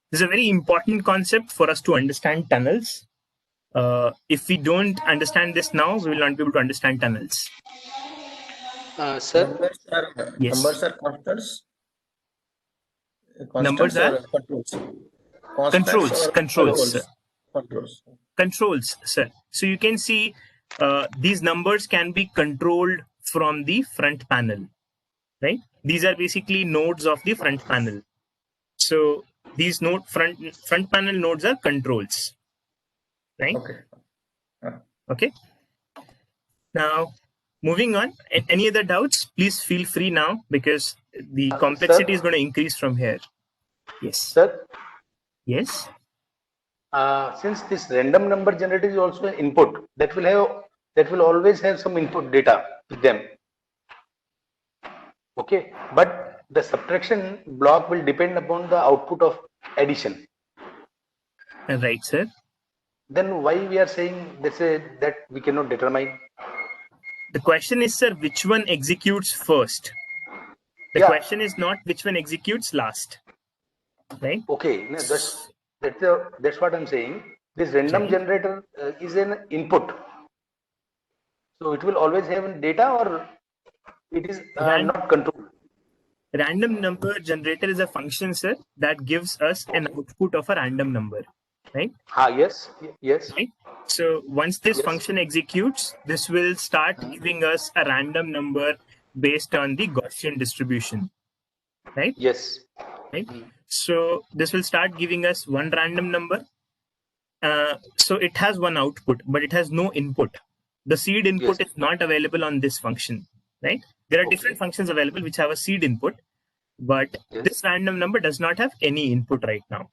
This is a very important concept for us to understand tunnels. If we don't understand this now, we will not be able to understand tunnels. Sir? Yes. Numbers are constants? Numbers are? Or controls? Controls, sir. So you can see these numbers can be controlled from the front panel, right? These are basically nodes of the front panel. So these front panel nodes are controls, right? Okay. Now, moving on. Any other doubts? Please feel free now because the complexity is going to increase from here. Yes. Sir? Yes. Since this random number generator is also an input, that will always have some input data with them. Okay, but the subtraction block will depend upon the output of addition. Right, sir. Then why we are saying that we cannot determine? The question is, sir, which one executes first? The question is not which one executes last, right? Okay, no, that's what I'm saying. This random generator is an input, so it will always have data, or it is not controlled. Random number generator is a function, sir, that gives us an output of a random number, right? Yes, yes. Right. So once this Yes. function executes, this will start giving us a random number based on the Gaussian distribution, right? Yes. Right. So this will start giving us one random number. So it has one output, but it has no input. The seed input Yes. is not available on this function, right? There are different functions available which have a seed input, but this random number does not have any input right now.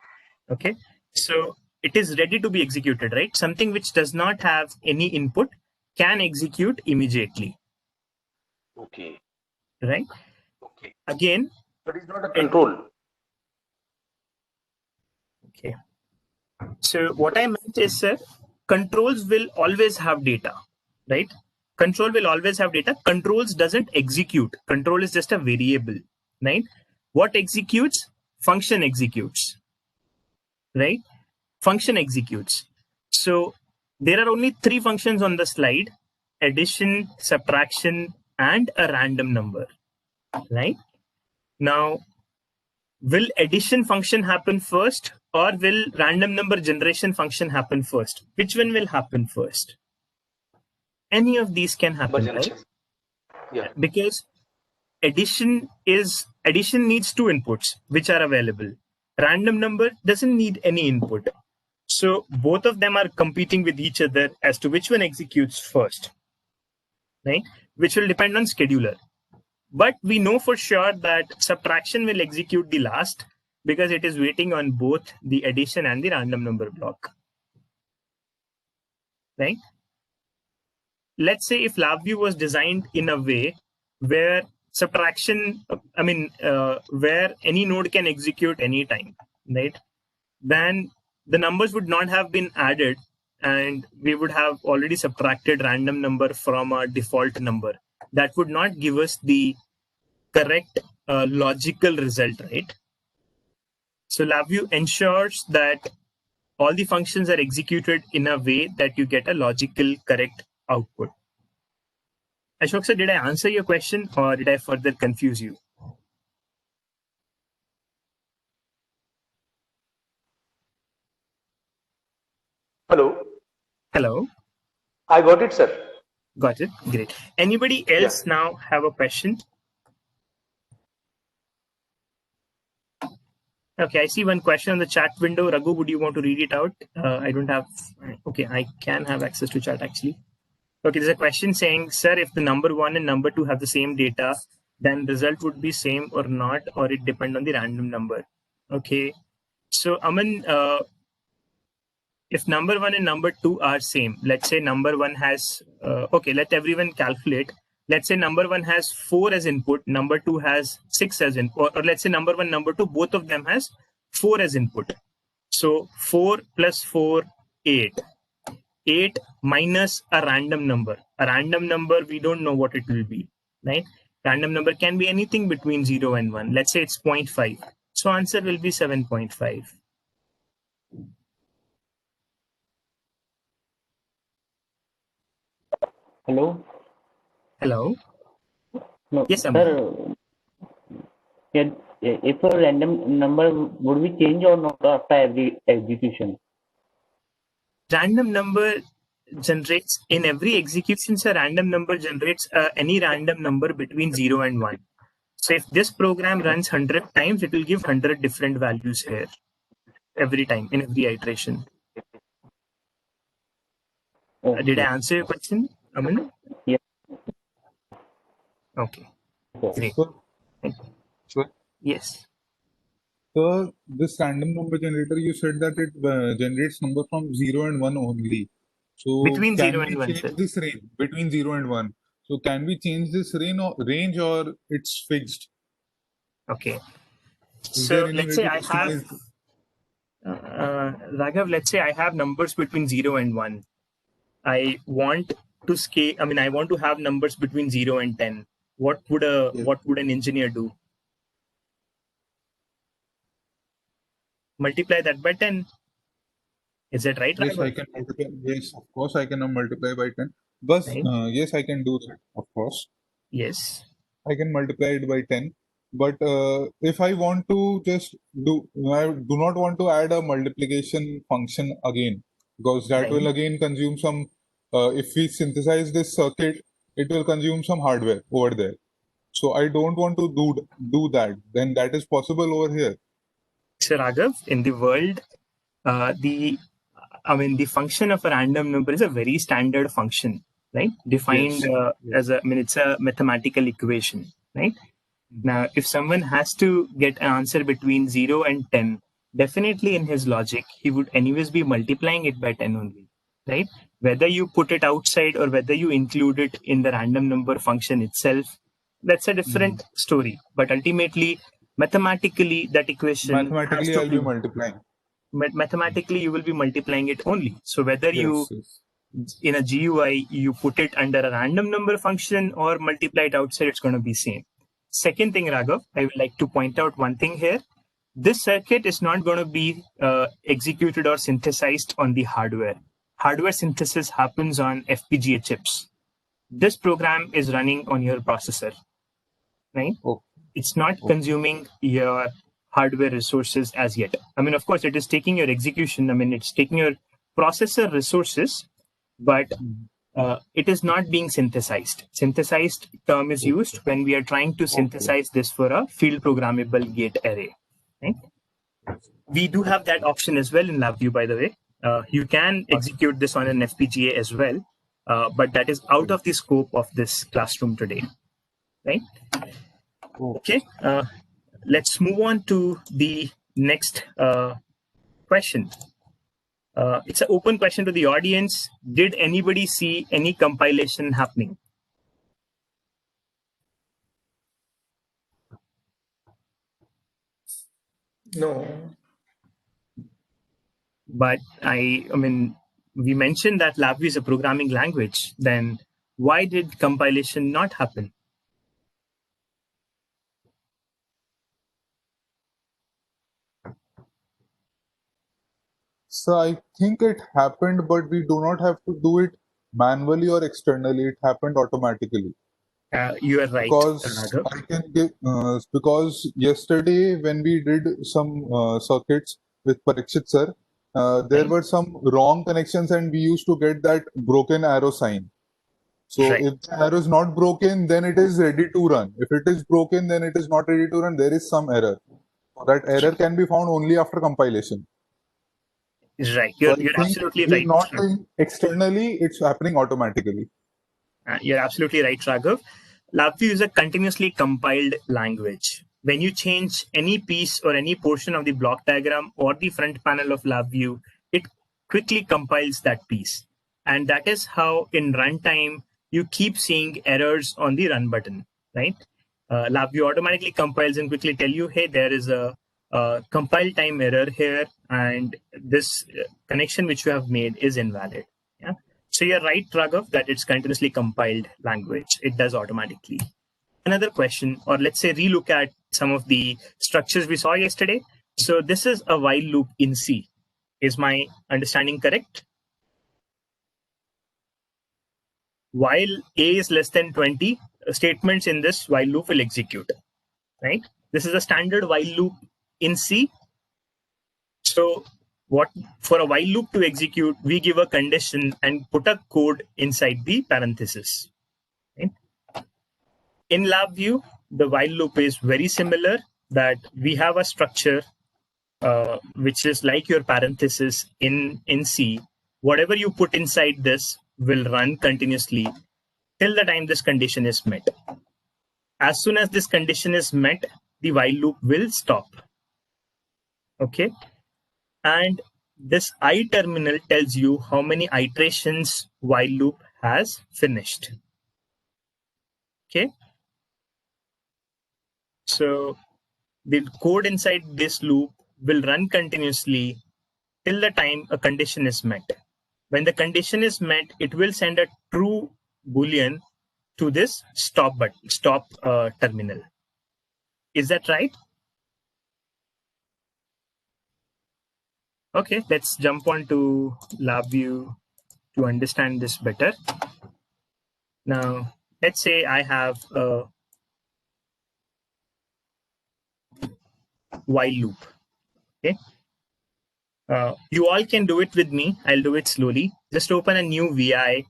Okay, so it is ready to be executed, right? Something which does not have any input can execute immediately. Okay. Right. Okay. Again, but it's not a control. Okay. So what I meant is, sir, controls will always have data, right? Control will always have data. Controls doesn't execute. Control is just a variable, right? What executes? Function executes, right? Function executes. So there are only three functions on the slide: addition, subtraction, and a random number, right? Now, will addition function happen first, or will random number generation function happen first? Which one will happen first? Any of these can happen, right? Yeah. Because addition needs two inputs which are available. Random number doesn't need any input. So both of them are competing with each other as to which one executes first, right? Which will depend on scheduler. But we know for sure that subtraction will execute the last because it is waiting on both the addition and the random number block, right? Let's say if LabVIEW was designed in a way where where any node can execute anytime, right? Then the numbers would not have been added and we would have already subtracted random number from a default number. That would not give us the correct logical result, right? So LabVIEW ensures that all the functions are executed in a way that you get a logical correct output. Ashok sir, did I answer your question or did I further confuse you? Hello. Hello. I got it, sir. Got it. Great. Anybody else now have a question? Okay, I see one question on the chat window. Raghu, would you want to read it out? I don't have. Okay, I can have access to chat actually. Okay, there's a question saying, sir, if the number 1 and number 2 have the same data, then result would be same or not, or it depend on the random number. Okay, so Aman, if number 1 and number 2 are same, let's say number 1 has, okay, let everyone calculate. Let's say number 1 has 4 as input, number 2 has 6 as input, or let's say number 1, number 2, both of them has 4 as input. So 4 plus 4, 8. 8 minus a random number. A random number, we don't know what it will be, right? Random number can be anything between 0 and 1. Let's say it's 0.5. So answer will be 7.5. Hello? Hello? No, yes, sir. If a random number, would we change or not after every execution? Random number generates in every execution. So random number generates any random number between 0 and 1. So if this program runs 100 times, it will give 100 different values here every time in every iteration. Okay. Did I answer your question, Aman? Yes. Okay. Great. Sure. Yes. So this random number generator, you said that it generates number from 0 and 1 only. So Between can 0 we and 1, change sir. this range between 0 and 1? So can we change this range or it's fixed? Okay. Is So there any let's way say to I have, customize? Raghav, let's say I have numbers between 0 and 1. I want to scale, I want to have numbers between 0 and 10. What would an engineer do? Multiply that by 10. Is that right, Yes, Raghav? I can multiply. Yes, of course, I can multiply by 10. But Right. yes, I can do that, of course. Yes. I can multiply it by 10. But if I want to just I do not want to add a multiplication function again, because that will again consume some, if we synthesize this circuit, it will consume some hardware over there. So I don't want to do that. Then that is possible over here. So Raghav, in the world, the function of a random number is a very standard function, right? Defined as it's a mathematical equation, right? Now, if someone has to get an answer between 0 and 10, definitely in his logic, he would anyways be multiplying it by 10 only, right? Whether you put it outside or whether you include it in the random number function itself, that's a different story. But ultimately, mathematically, that equation has to I'll be be multiplying. mathematically you will be multiplying it only. So whether you in a GUI you put it under a random number function or multiply it outside, it's going to be same. Second thing, Raghav, I would like to point out one thing here. This circuit is not going to be executed or synthesized on the hardware. Hardware synthesis happens on FPGA chips. This program is running on your processor, right? It's not consuming your hardware resources as yet. Of course, it is taking your execution. It's taking your processor resources, but it is not being synthesized. Synthesized term is used when we are trying to synthesize this for a field programmable gate array, right? We do have that option as well in LabVIEW, by the way. You can execute this on an FPGA as well, but that is out of the scope of this classroom today, right? Okay, let's move on to the next question. It's an open question to the audience. Did anybody see any compilation happening? No. But we mentioned that LabVIEW is a programming language. Then why did compilation not happen? So I think it happened, but we do not have to do it manually or externally. It happened automatically. You are right. Because yesterday when we did some circuits with Parikshit sir, there were some wrong connections and we used to get that broken arrow sign. So if the arrow is not broken, then it is ready to run. If it is broken, then it is not ready to run. There is some error. That error can be found only after compilation. Right, you're absolutely right. Not externally, it's happening automatically. You're absolutely right, Raghav. LabVIEW is a continuously compiled language. When you change any piece or any portion of the block diagram or the front panel of LabVIEW, it quickly compiles that piece. And that is how in runtime, you keep seeing errors on the run button, right? LabVIEW automatically compiles and quickly tell you, hey, there is a compile time error here, and this connection which you have made is invalid. Yeah. So you're right, Raghav, that it's continuously compiled language. It does automatically. Another question, or let's say relook at some of the structures we saw yesterday. So this is a while loop in C. Is my understanding correct? While A is less than 20, statements in this while loop will execute, right? This is a standard while loop in C. So what for a while loop to execute, we give a condition and put a code inside the parenthesis. Right? In LabVIEW, the while loop is very similar, that we have a structure which is like your parenthesis in C. Whatever you put inside this will run continuously till the time this condition is met. As soon as this condition is met, the while loop will stop. Okay. And this I terminal tells you how many iterations while loop has finished. Okay. So the code inside this loop will run continuously till the time a condition is met. When the condition is met, it will send a true Boolean to this stop terminal. Is that right? Okay, let's jump on to LabVIEW to understand this better. Now, let's say I have a while loop. Okay. You all can do it with me. I'll do it slowly. Just open a new VI,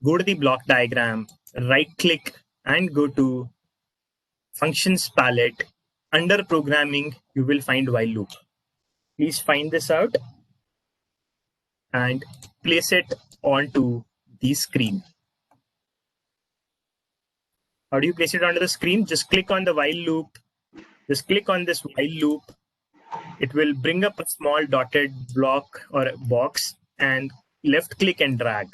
go to the block diagram, right click and go to functions palette. Under programming, you will find while loop. Please find this out and place it onto the screen. How do you place it onto the screen? Just click on the while loop. Just click on this while loop. It will bring up a small dotted block or a box and left click and drag.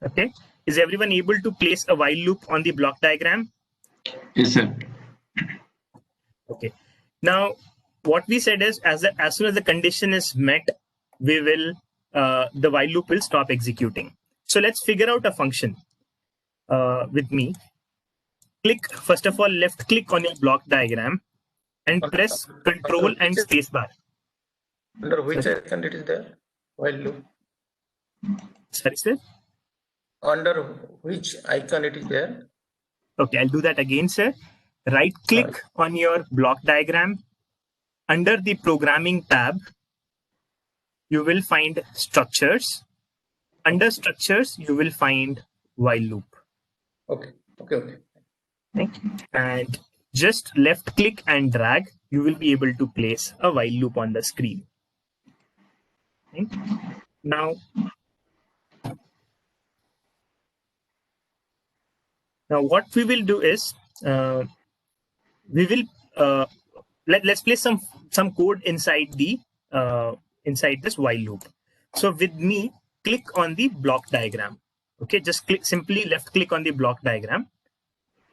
Okay. Is everyone able to place a while loop on the block diagram? Yes, sir. Okay. Now, what we said is as soon as the condition is met, we will the while loop will stop executing. So let's figure out a function with me. Click, first of all, left click on your block diagram and press Control and spacebar. Under which icon it is there? While loop. Sorry, sir? Under which icon it is there? Okay, I'll do that again, sir. Right click on your block diagram. Under the programming tab, you will find structures. Under structures, you will find while loop. Okay. Okay. Okay. And just left click and drag, you will be able to place a while loop on the screen. Okay. Now what we will do is we will let's place some code inside the inside this while loop. So with me, click on the block diagram. Okay, just simply left click on the block diagram.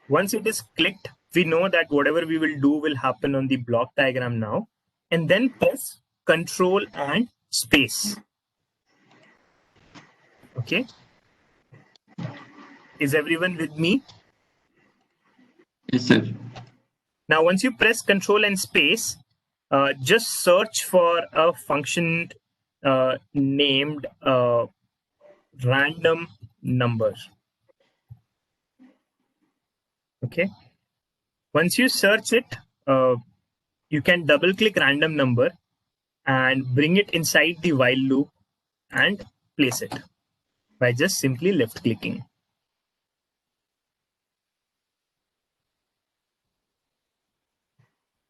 Once it is clicked, we know that whatever we will do will happen on the block diagram now, and then press Control and space. Okay, is everyone with me? Yes, sir. Now, once you press Control and space, just search for a function named random number. Okay. Once you search it, you can double click random number and bring it inside the while loop and place it by just simply left clicking.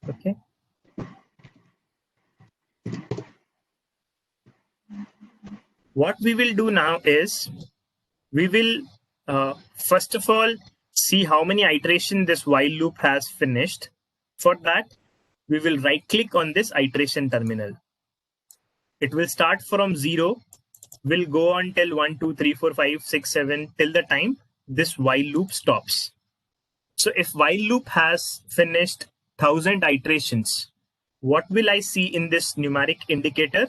Okay. What we will do now is we will first of all see how many iterations this while loop has finished. For that, we will right click on this iteration terminal. It will start from 0, will go on till 1, 2, 3, 4, 5, 6, 7 till the time this while loop stops. So if while loop has finished 1000 iterations, what will I see in this numeric indicator?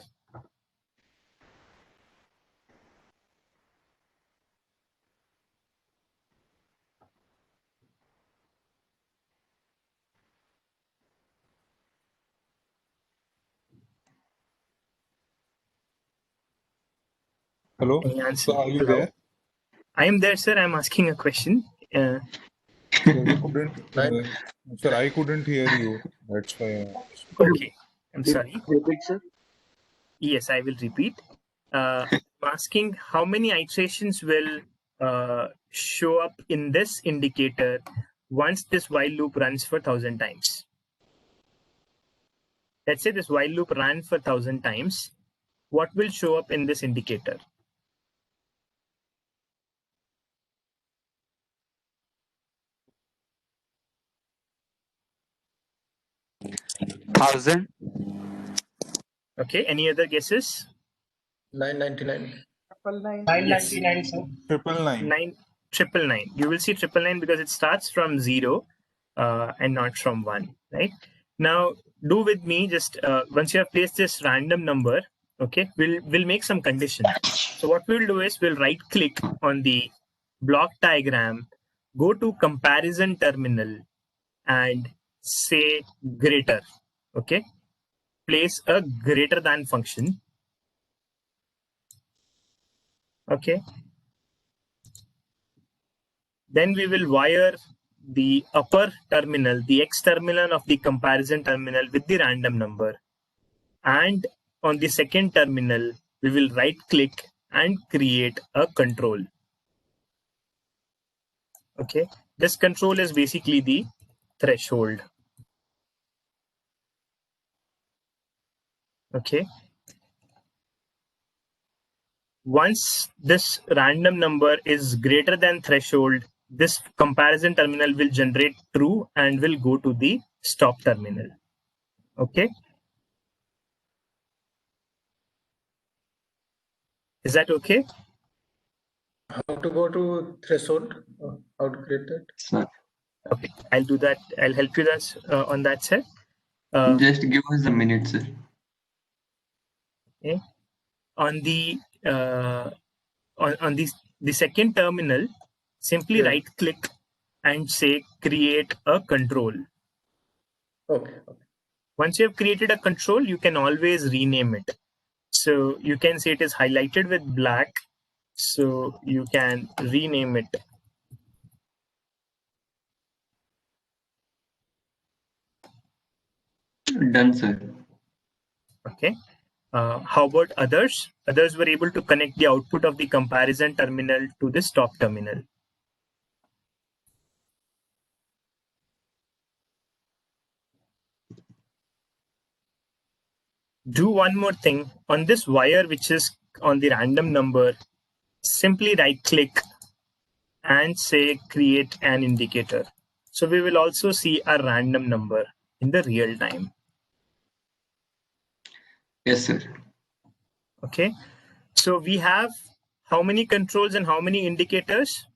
Hello? So are you there? I am there, sir. I'm asking a question. So we couldn't, sir, I couldn't hear you. That's why I asked. Okay, I'm sorry. Repeat, sir. Yes, I will repeat. I'm asking how many iterations will show up in this indicator once this while loop runs for 1000 times. Let's say this while loop ran for 1000 times. What will show up in this indicator? Thousand. Okay, any other guesses? 999. 999, sir. 999. You will see 999 because it starts from 0 and not from 1, right? Now, do with me just once you have placed this random number, okay, we'll make some conditions. So what we'll do is we'll right click on the block diagram, go to comparison terminal and say greater, okay? Place a greater than function. Okay. Then we will wire the upper terminal, the X terminal of the comparison terminal with the random number. And on the second terminal, we will right click and create a control. Okay, this control is basically the threshold. Okay. Once this random number is greater than threshold, this comparison terminal will generate true and will go to the stop terminal. Okay. Is that okay? How to go to threshold? How to create that? Sir, Okay, I'll do that. I'll help you on that, sir. just give us a minute, sir. Okay. On the on the second terminal, simply right click and say create a control. Okay. Once you have created a control, you can always rename it. So you can say it is highlighted with black. So you can rename it. Done, sir. Okay. How about others? Others were able to connect the output of the comparison terminal to the stop terminal. Do one more thing. On this wire, which is on the random number, simply right click and say create an indicator. So we will also see a random number in the real time. Yes, sir. Okay. So we have how many controls and how many indicators?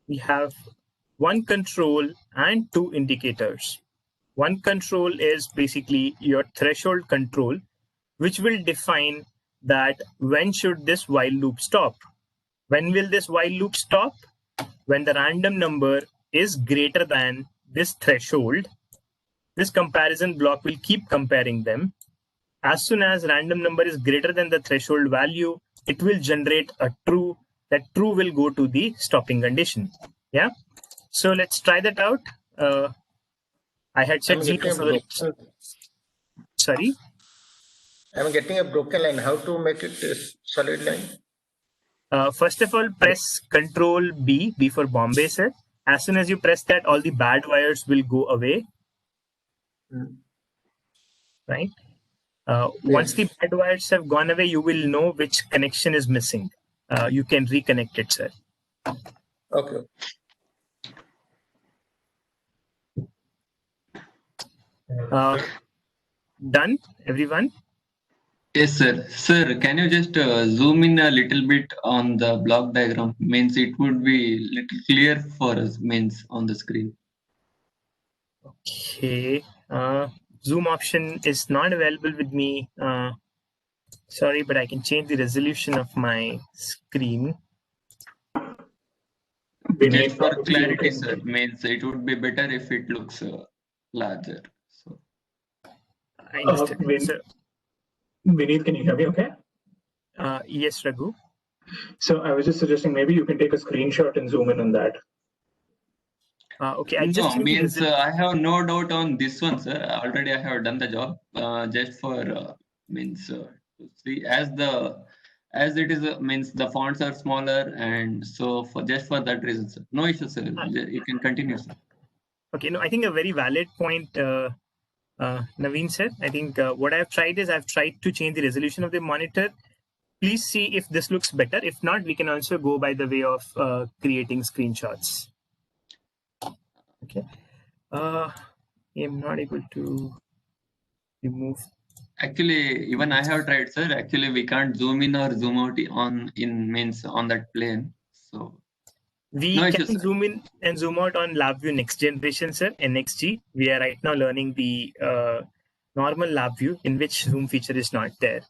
We have one control and two indicators. One control is basically your threshold control, which will define that when should this while loop stop. When will this while loop stop? When the random number is greater than this threshold. This comparison block will keep comparing them. As soon as random number is greater than the threshold value, it will generate a true. That true will go to the stopping condition. Yeah. So let's try that out. I had said 0. Sorry? I'm getting a broken line. How to make it a solid line? First of all, press Control B for Bombay, sir. As soon as you press that, all the bad wires will go away. Right? Once the bad wires have gone away, you will know which connection is missing. You can reconnect it, sir. Okay. Done, everyone? Yes, sir. Sir, can you just zoom in a little bit on the block diagram? Means it would be little clear for us, means on the screen. Okay. Zoom option is not available with me. Sorry, but I can change the resolution of my screen. Just for clarity, sir, means it would be better if it looks larger. So. I understand. So, Vinit, can you hear me okay? Yes, Raghu. So I was just suggesting maybe you can take a screenshot and zoom in on that. Okay, I just means I have no doubt on this one, sir. Already I have done the job. Just for means to see as it is means the fonts are smaller, and so for just for that reason, sir. No issue, sir. You can continue, sir. Okay, no, I think a very valid point, Naveen sir. I think what I've tried is I've tried to change the resolution of the monitor. Please see if this looks better. If not, we can also go by the way of creating screenshots. Okay. I'm not able to remove. Actually, even I have tried, sir. Actually, we can't zoom in or zoom out on that plane. So we can zoom in and zoom out on LabVIEW next generation, sir, NXG. We are right now learning the normal LabVIEW in which zoom feature is not there.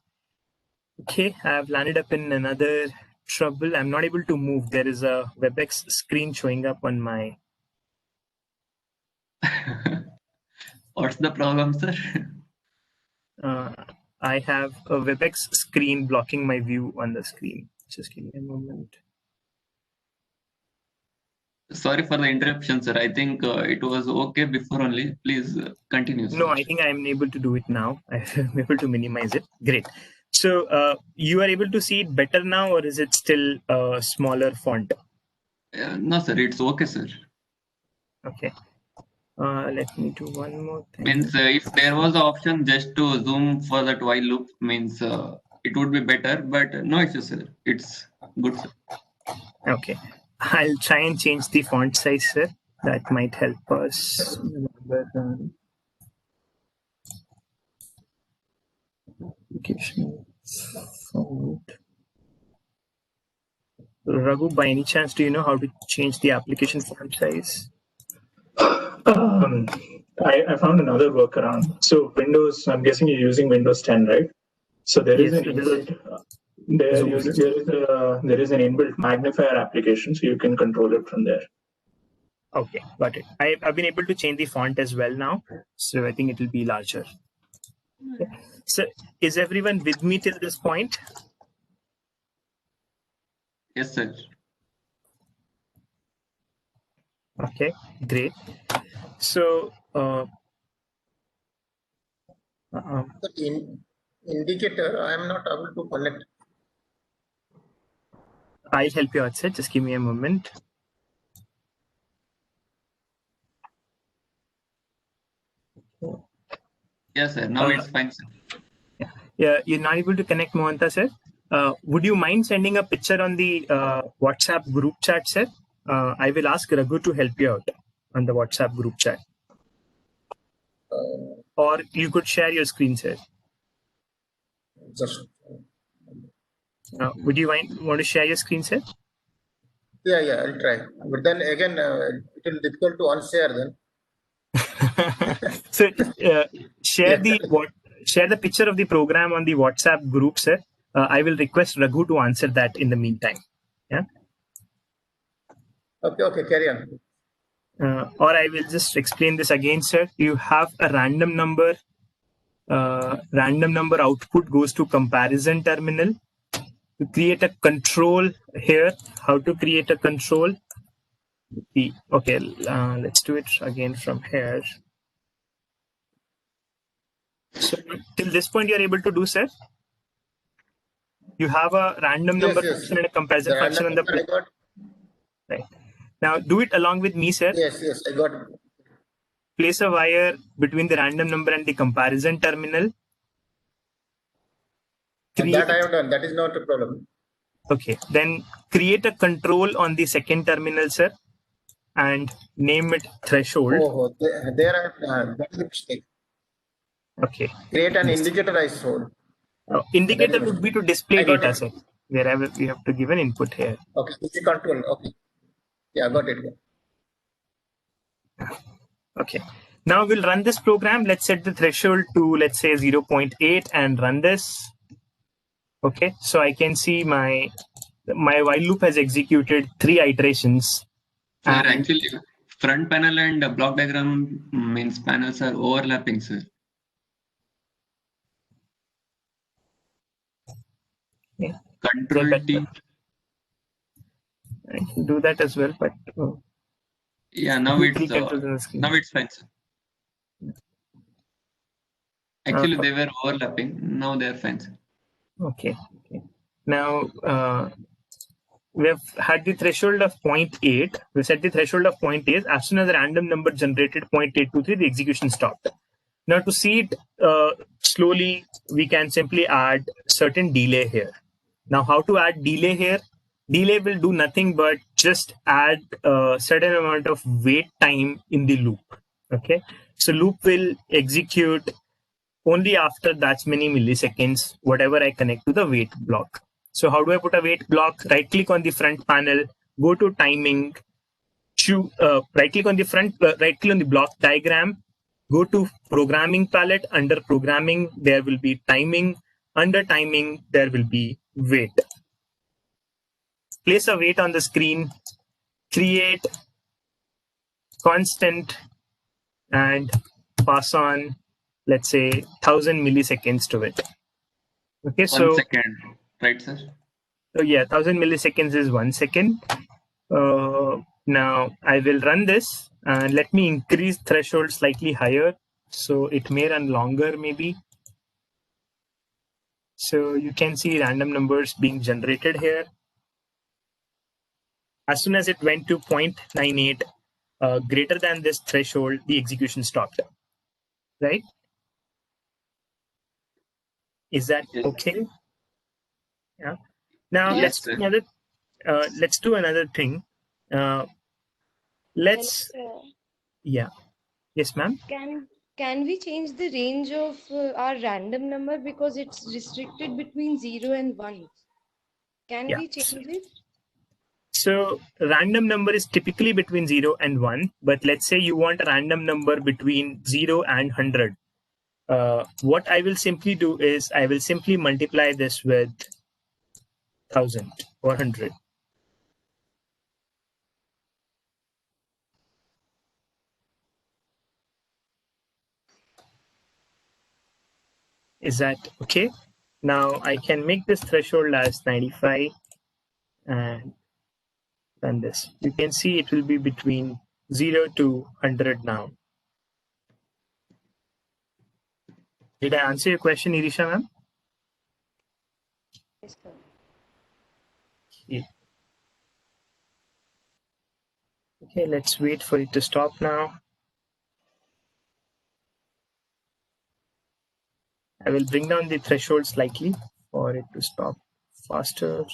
Okay, I've landed up in another trouble. I'm not able to move. There is a WebEx screen showing up on my. What's the problem, sir? I have a WebEx screen blocking my view on the screen. Just give me a moment. Sorry for the interruption, sir. I think it was okay before only. Please continue, sir. No, I think I am able to do it now. I'm able to minimize it. Great. So you are able to see it better now, or is it still a smaller font? No, sir. It's okay, sir. Okay. Let me do one more thing. Means if there was an option just to zoom for that while loop, means it would be better. But no issue, sir. It's good, sir. Okay. I'll try and change the font size, sir. That might help us remember application font. Raghu, by any chance, do you know how to change the application font size? I found another workaround. So Windows, I'm guessing you're using Windows 10, right? So there is an inbuilt there is an inbuilt magnifier application, so you can control it from there. Okay, got it. I've been able to change the font as well now, so I think it will be larger. Okay. So is everyone with me till this point? Yes, sir. Okay, great. So indicator, I am not able to connect. I'll help you out, sir. Just give me a moment. Yes, sir. Now it's fine, sir. Yeah, you're not able to connect, Mohanta, sir. Would you mind sending a picture on the WhatsApp group chat, sir? I will ask Raghu to help you out on the WhatsApp group chat. Or you could share your screen, sir. Just. Would you want to share your screen, sir? Yeah, I'll try. But then again, it will be difficult to unshare then. So share the picture of the program on the WhatsApp group, sir. I will request Raghu to answer that in the meantime. Yeah. Okay, carry on. Or I will just explain this again, sir. You have a random number. Random number output goes to comparison terminal. To create a control here, how to create a control? Okay, let's do it again from here. So till this point, you're able to do, sir? You have a random number function and a comparison function on the right. Now do it along with me, sir. Yes, I got it. Place a wire between the random number and the comparison terminal. That I have done. That is not a problem. Okay, then create a control on the second terminal, sir, and name it threshold. Oh, there I have done. That is a mistake. Okay. Create an indicator I showed. Indicator would be to display data, sir. Wherever we have to give an input here. Okay, it's control. Okay. Yeah, got it. Okay. Now we'll run this program. Let's set the threshold to, let's say, 0.8 and run this. Okay, so I can see my while loop has executed 3 iterations. Sir, actually, front panel and block diagram means panels are overlapping, sir. Yeah. Control T. I can do that as well, but yeah, now it's fine, sir. Actually, they were overlapping. Now they are fine, sir. Okay. Now we have had the threshold of 0.8. We set the threshold of 0.8. As soon as the random number generated 0.823, the execution stopped. Now to see it slowly, we can simply add certain delay here. Now how to add delay here? Delay will do nothing but just add a certain amount of wait time in the loop. Okay, so loop will execute only after that many milliseconds, whatever I connect to the wait block. So how do I put a wait block? Right click on the front panel, go to timing, choose, right click on the block diagram, go to programming palette. Under programming, there will be timing. Under timing, there will be wait. Place a wait on the screen, create constant and pass on, let's say, 1000 milliseconds to it. Okay, 1 second, right, sir? So yeah, 1000 milliseconds is 1 second. Now I will run this and let me increase threshold slightly higher. So it may run longer maybe. So you can see random numbers being generated here. As soon as it went to 0.98, greater than this threshold, the execution stopped, right? Is that okay? Yeah. Now Yes, let's do another thing. Let's yeah. Yes, ma'am. Can we change the range of our random number because it's restricted between 0 and 1? Can we change it? So random number is typically between 0 and 1, but let's say you want a random number between 0 and 100. What I will simply do is I will simply multiply this with 1000 or 100. Is that okay? Now I can make this threshold as 95 and run this. You can see it will be between 0 to 100 now. Did I answer your question, Irisha ma'am? Yes, sir. Yeah. Okay, let's wait for it to stop now. I will bring down the threshold slightly for it to stop faster.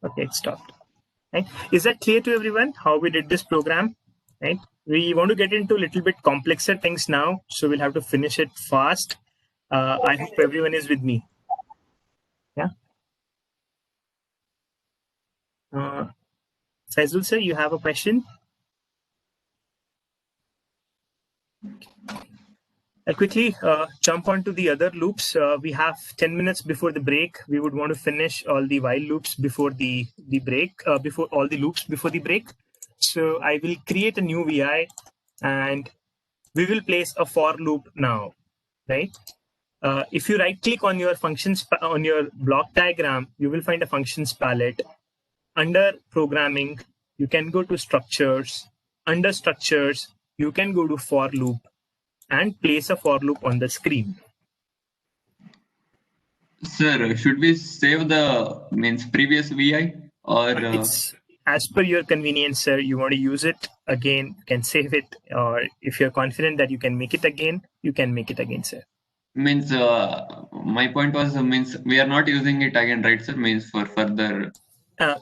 Okay, it stopped. Right? Is that clear to everyone how we did this program? Right? We want to get into a little bit complexer things now, so we'll have to finish it fast. I hope everyone is with me. Yeah. Faisal sir, you have a question? I'll quickly jump onto the other loops. We have 10 minutes before the break. We would want to finish all the while loops before the break, before all the loops before the break. So I will create a new VI and we will place a for loop now, right? If you right click on your functions on your block diagram, you will find a functions palette. Under programming, you can go to structures. Under structures, you can go to for loop and place a for loop on the screen. Sir, should we save the previous VI or? It's as per your convenience, sir. You want to use it again, you can save it, or if you're confident that you can make it again, you can make it again, sir. My point was we are not using it again, right, sir? For further.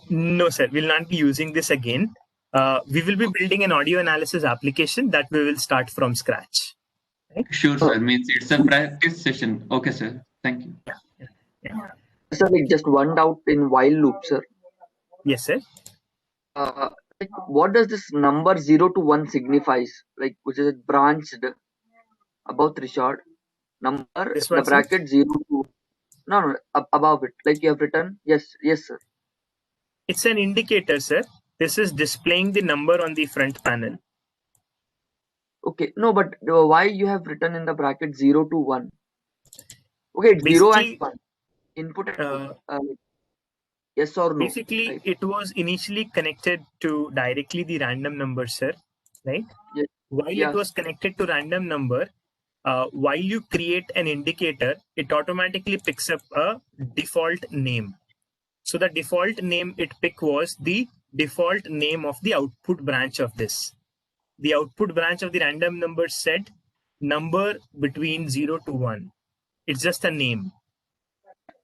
No, sir. We'll not be using this again. We will be building an audio analysis application that we will start from scratch. Right? Sure, sir. It's a practice session. Okay, sir. Thank you. Yeah. Sir, just one doubt in while loop, sir. Yes, sir. What does this number 0 to 1 signifies? Which is branched above threshold number, the bracket 0 to no above it, you have written. Yes, sir. It's an indicator, sir. This is displaying the number on the front panel. Okay, no, but why you have written in the bracket 0 to 1? Okay, it's 0 and 1. Input and yes or no? Basically, right? It was initially connected to directly the random number, sir. Right? Yes. While it was connected to random number, while you create an indicator, it automatically picks up a default name. So the default name it picked was the default name of the output branch of this. The output branch of the random number said number between 0 to 1. It's just a name.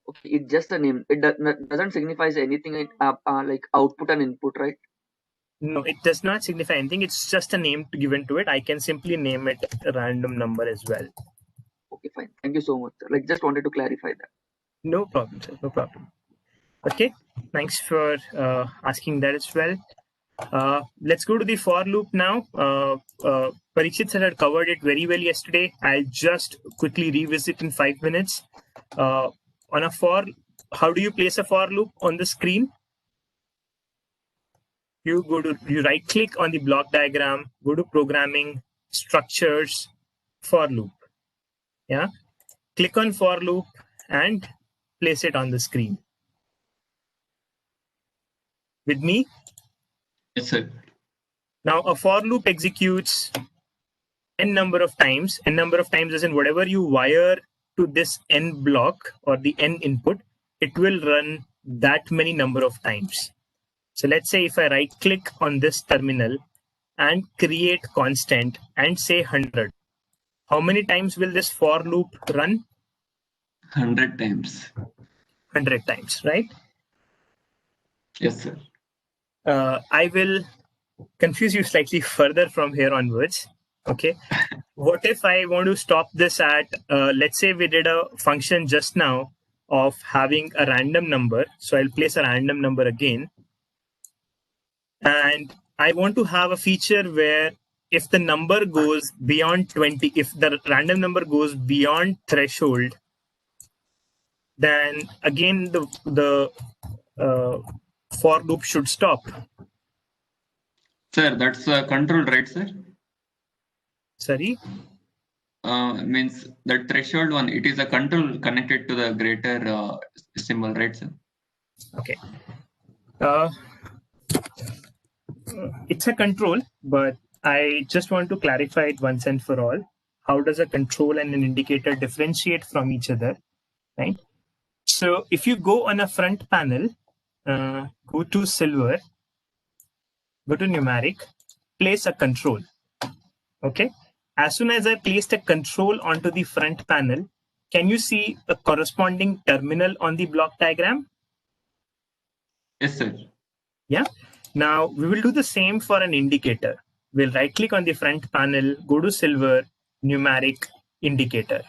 Okay, it's just a name. It doesn't signify anything like output and input, right? No, it does not signify anything. It's just a name given to it. I can simply name it a random number as well. Okay, fine. Thank you so much, sir. Just wanted to clarify that. No problem, sir. No problem. Okay, thanks for asking that as well. Let's go to the for loop now. Parikshit sir had covered it very well yesterday. I'll just quickly revisit in 5 minutes. On a for, how do you place a for loop on the screen? You right click on the block diagram, go to programming, structures, for loop. Yeah, click on for loop and place it on the screen. With me? Yes, sir. Now, a for loop executes n number of times. N number of times as in whatever you wire to this n block or the n input, it will run that many number of times. So let's say if I right click on this terminal and create constant and say 100, how many times will this for loop run? 100 times. 100 times, right? Yes, sir. I will confuse you slightly further from here onwards. Okay. What if I want to stop this at, let's say we did a function just now of having a random number. So I'll place a random number again. And I want to have a feature where if the number goes beyond 20, if the random number goes beyond threshold, then again the for loop should stop. Sir, that's a control, right, sir? Sorry? Means that threshold one, it is a control connected to the greater symbol, right, sir? Okay. It's a control, but I just want to clarify it once and for all. How does a control and an indicator differentiate from each other, right? So if you go on a front panel, go to silver, go to numeric, place a control. Okay. As soon as I placed a control onto the front panel, can you see a corresponding terminal on the block diagram? Yes, sir. Yeah. Now we will do the same for an indicator. We'll right click on the front panel, go to silver, numeric, indicator.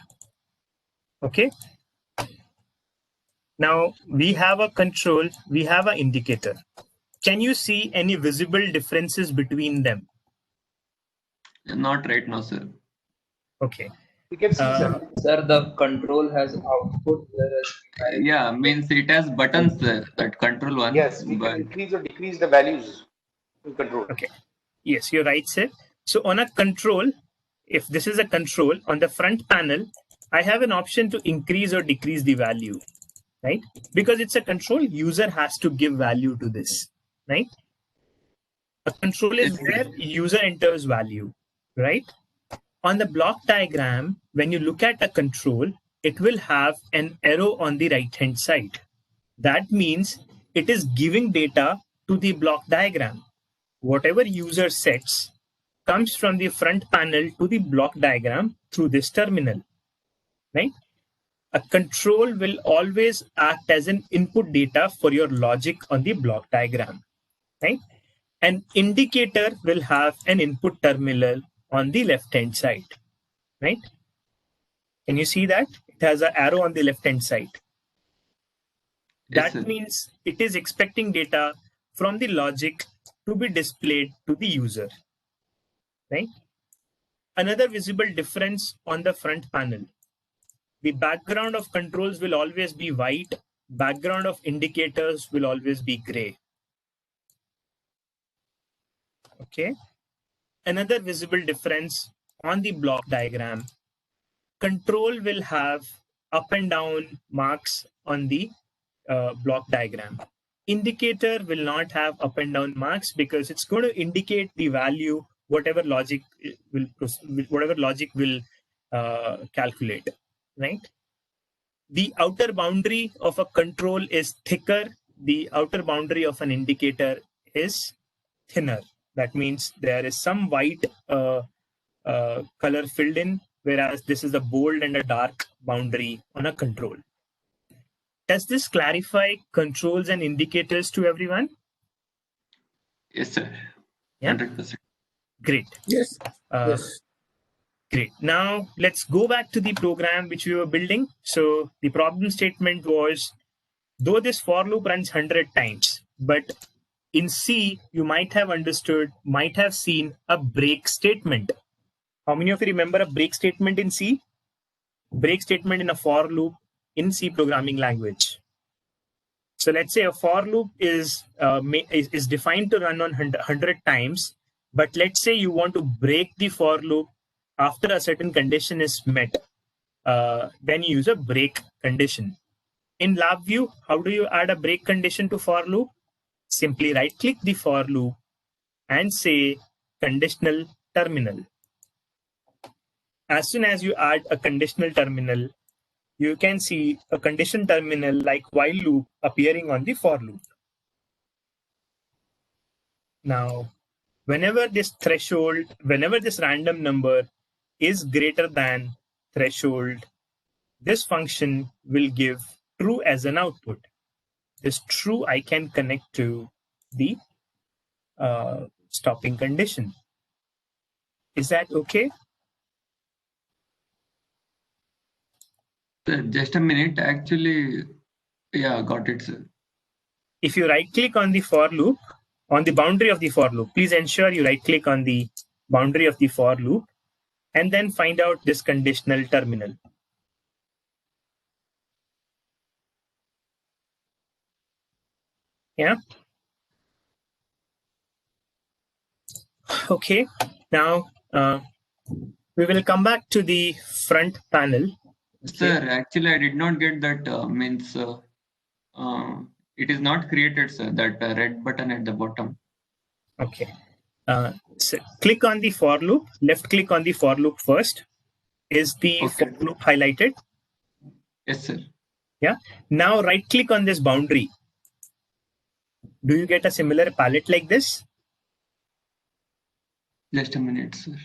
Okay. Now we have a control, we have an indicator. Can you see any visible differences between them? Not right now, sir. Okay. We can see, sir. Sir, the control has output, whereas Yeah, means it has buttons there, that control one. Yes, we can increase or decrease the values in control. Okay. Yes, you're right, sir. So on a control, if this is a control on the front panel, I have an option to increase or decrease the value, right? Because it's a control, user has to give value to this, right? A control is where user enters value, right? On the block diagram, when you look at a control, it will have an arrow on the right-hand side. That means it is giving data to the block diagram. Whatever user sets comes from the front panel to the block diagram through this terminal, right? A control will always act as an input data for your logic on the block diagram, right? An indicator will have an input terminal on the left-hand side, right? Can you see that? It has an arrow on the left-hand side. Yes, That sir. means it is expecting data from the logic to be displayed to the user, right? Another visible difference on the front panel. The background of controls will always be white. Background of indicators will always be gray. Okay. Another visible difference on the block diagram. Control will have up and down marks on the block diagram. Indicator will not have up and down marks because it's going to indicate the value whatever logic will calculate, right? The outer boundary of a control is thicker. The outer boundary of an indicator is thinner. That means there is some white color filled in, whereas this is a bold and a dark boundary on a control. Does this clarify controls and indicators to everyone? Yes, sir. Yeah. 100%. Great. Yes. Yes. Great. Now let's go back to the program which we were building. So the problem statement was, though this for loop runs 100 times, but in C, you might have seen a break statement. How many of you remember a break statement in C? Break statement in a for loop in C programming language. So let's say a for loop is defined to run on 100 times, but let's say you want to break the for loop after a certain condition is met. Then you use a break condition. In LabVIEW, how do you add a break condition to for loop? Simply right-click the for loop and say conditional terminal. As soon as you add a conditional terminal, you can see a condition terminal like while loop appearing on the for loop. Now, whenever this random number is greater than threshold, this function will give true as an output. This true I can connect to the stopping condition. Is that okay? Sir, just a minute. Actually, yeah, got it, sir. If you right click on the for loop, on the boundary of the for loop, please ensure you right click on the boundary of the for loop and then find out this conditional terminal. Yeah. Okay. Now we will come back to the front panel. Okay. Sir, actually, I did not get that. It is not created, sir. That red button at the bottom. Okay. So click on the for loop. Left click on the for loop first. Is the for loop highlighted? Yes, sir. Yeah. Now right click on this boundary. Do you get a similar palette like this? Just a minute, sir.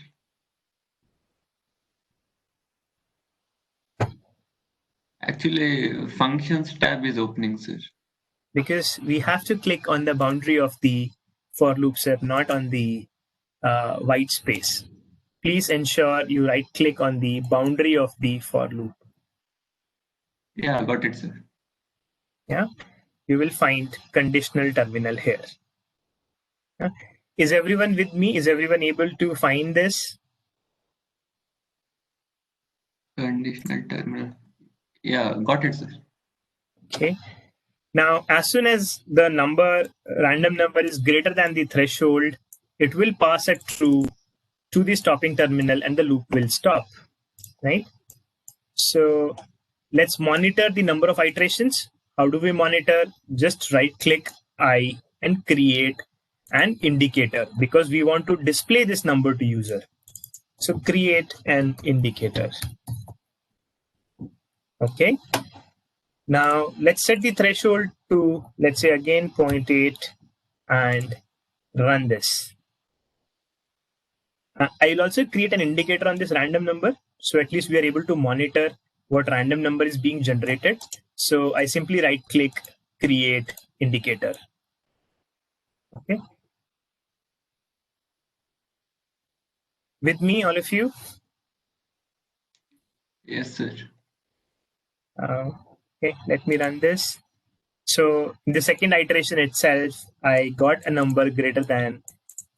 Actually, functions tab is opening, sir. Because we have to click on the boundary of the for loop, sir, not on the white space. Please ensure you right click on the boundary of the for loop. Yeah, got it, sir. Yeah, you will find conditional terminal here. Yeah. Is everyone with me? Is everyone able to find this? Conditional terminal. Yeah, got it, sir. Okay. Now, as soon as the random number is greater than the threshold, it will pass a true to the stopping terminal and the loop will stop, right? So let's monitor the number of iterations. How do we monitor? Just right click I and create an indicator because we want to display this number to user. So create an indicator. Okay. Now let's set the threshold to, let's say again 0.8 and run this. I'll also create an indicator on this random number. So at least we are able to monitor what random number is being generated. So I simply right click, create indicator. Okay. With me, all of you? Yes, sir. Okay, let me run this. So in the second iteration itself, I got a number greater than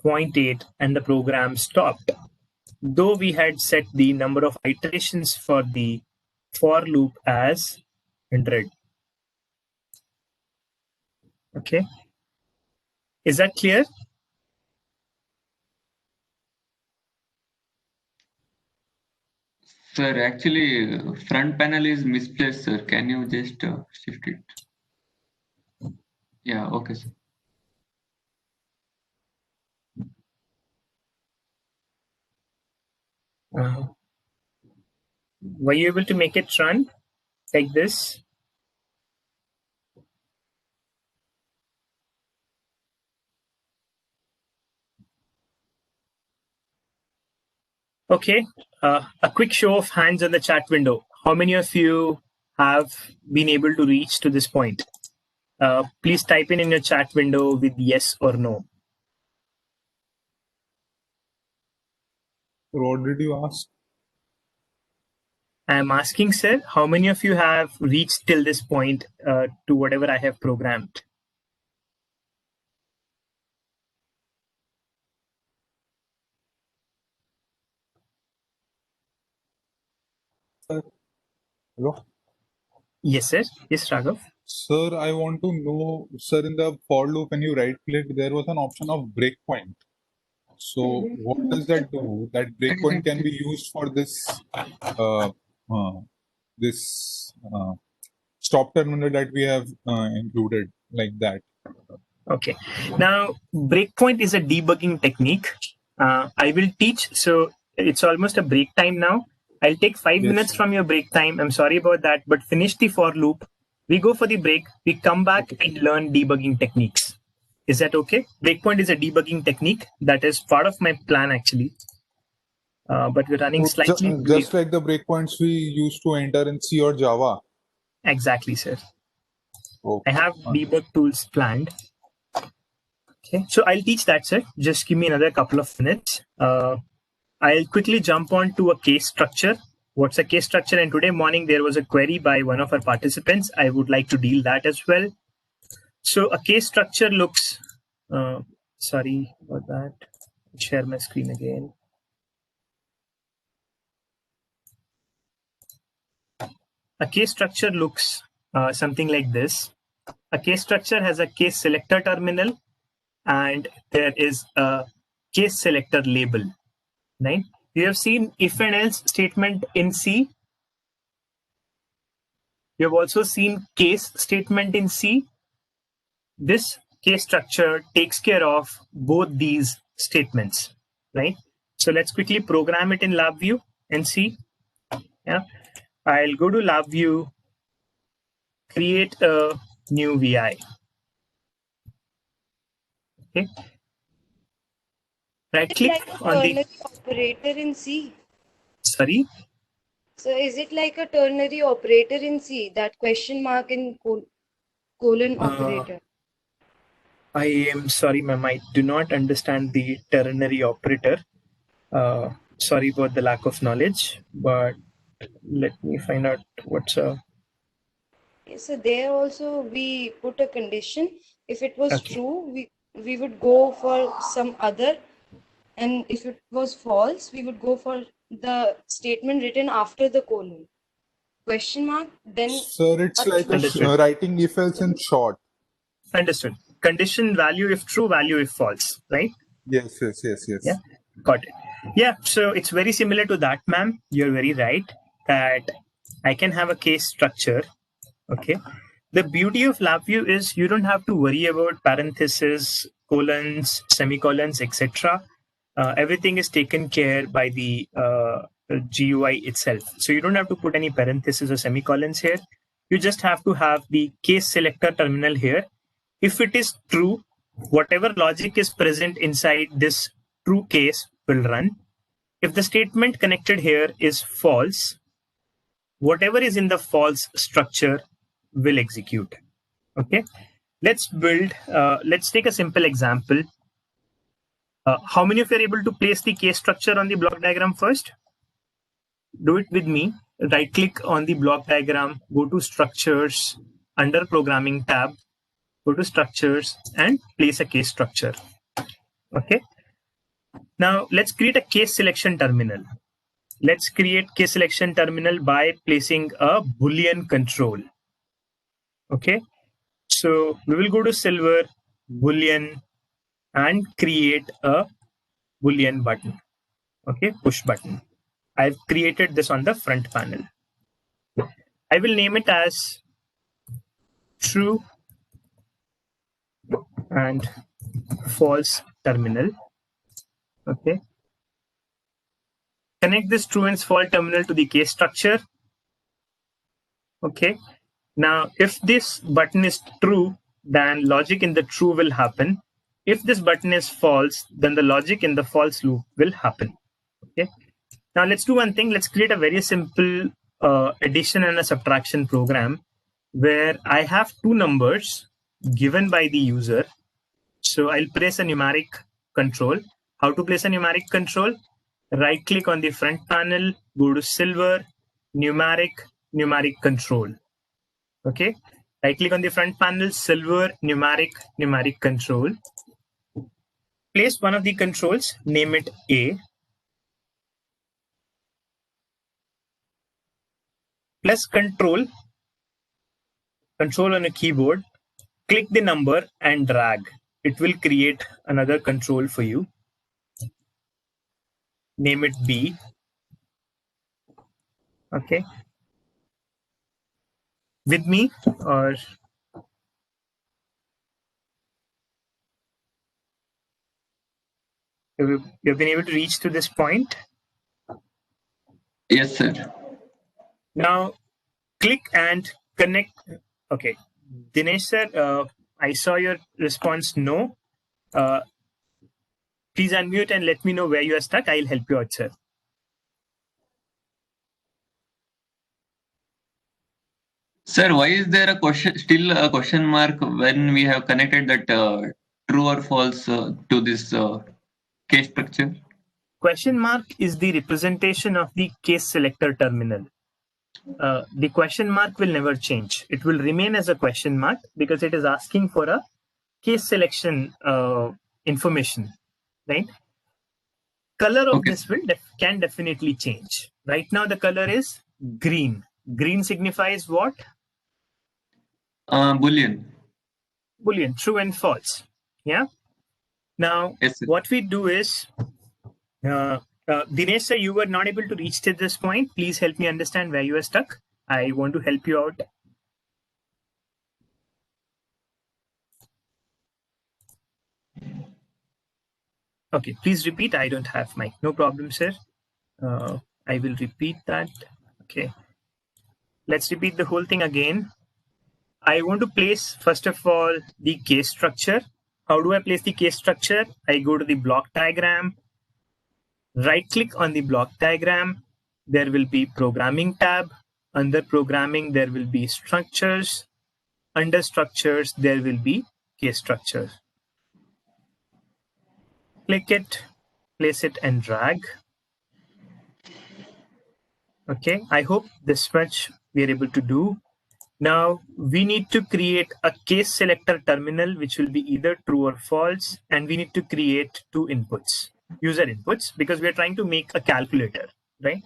0.8 and the program stopped. Though we had set the number of iterations for the for loop as 100. Okay. Is that clear? Sir, actually, front panel is misplaced, sir. Can you just shift it? Yeah, okay, sir. Were you able to make it run like this? Okay, a quick show of hands on the chat window. How many of you have been able to reach to this point? Please type in your chat window with yes or no. What did you ask? I'm asking, sir, how many of you have reached till this point to whatever I have programmed? Hello? Yes, sir. Yes, Raghav. Sir, I want to know, sir, in the for loop, when you right click, there was an option of breakpoint. So what does that do? That breakpoint can be used for this stop terminal that we have included, like that. Okay. Now, breakpoint is a debugging technique. I will teach. So it's almost a break time now. I'll take 5 minutes from your break time. I'm sorry about that, but finish the for loop. We go for the break. We come back and learn debugging techniques. Is that okay? Breakpoint is a debugging technique that is part of my plan actually. But we're running slightly just like the breakpoints we used to enter in C or Java. Exactly, sir. Okay. I have debug tools planned. Okay, so I'll teach that, sir. Just give me another couple of minutes. I'll quickly jump on to a case structure. What's a case structure? And today morning there was a query by one of our participants. I would like to deal that as well. So a case structure looks, sorry about that. Share my screen again. A case structure looks something like this. A case structure has a case selector terminal and there is a case selector label, right? You have seen if and else statement in C. You have also seen case statement in C. This case structure takes care of both these statements, right? So let's quickly program it in LabVIEW and see. Yeah, I'll go to LabVIEW, create a new VI. Okay. Right click like a on the ternary operator in C. Sorry. So is it like a ternary operator in C, that question mark in colon operator? I am sorry, ma'am. I do not understand the ternary operator. Sorry for the lack of knowledge, but let me find out what's a. So there also we put a condition. If it was Okay. true, we would go for some other, and if it was false, we would go for the statement written after the colon. Question mark, then. Sir, it's like writing if else in short. Understood. Condition value if true, value if false, right? Yes. Yeah, got it. Yeah, so it's very similar to that, ma'am. You're very right that I can have a case structure. Okay. The beauty of LabVIEW is you don't have to worry about parentheses, colons, semicolons, etc. Everything is taken care by the GUI itself. So you don't have to put any parentheses or semicolons here. You just have to have the case selector terminal here. If it is true, whatever logic is present inside this true case will run. If the statement connected here is false, whatever is in the false structure will execute. Okay, let's build, let's take a simple example. How many of you are able to place the case structure on the block diagram first? Do it with me. Right click on the block diagram, go to structures, under programming tab, go to structures and place a case structure. Okay. Now let's create a case selection terminal. Let's create case selection terminal by placing a Boolean control. Okay. So we will go to silver, Boolean, and create a Boolean button. Okay, push button. I've created this on the front panel. I will name it as true and false terminal. Okay. Connect this true and false terminal to the case structure. Okay. Now, if this button is true, then logic in the true will happen. If this button is false, then the logic in the false loop will happen. Okay. Now let's do one thing. Let's create a very simple addition and a subtraction program where I have two numbers given by the user. So I'll place a numeric control. How to place a numeric control? Right click on the front panel, go to silver, numeric control. Okay. Right click on the front panel, silver, numeric control. Place one of the controls, name it A. Plus control on a keyboard, click the number and drag. It will create another control for you. Name it B. Okay. With me or You've been able to reach to this point? Yes, sir. Now, click and connect. Okay. Dinesh sir, I saw your response no. Please unmute and let me know where you are stuck. I'll help you out, sir. Sir, why is there still a question mark when we have connected that true or false to this case structure? Question mark is the representation of the case selector terminal. The question mark will never change. It will remain as a question mark because it is asking for a case selection information, right? Color of this can definitely change. Right now the color is green. Green signifies what? Boolean. Boolean, true and false. Yeah. Now, what we do is, Dinesh sir, you were not able to reach to this point. Please help me understand where you are stuck. I want to help you out. Okay, please repeat. I don't have mic. No problem, sir. I will repeat that. Okay. Let's repeat the whole thing again. I want to place, first of all, the case structure. How do I place the case structure? I go to the block diagram, right click on the block diagram. There will be programming tab. Under programming, there will be structures. Under structures, there will be case structures. Click it, place it and drag. Okay, I hope this much we are able to do. Now we need to create a case selector terminal, which will be either true or false. And we need to create two inputs, user inputs, because we are trying to make a calculator, right?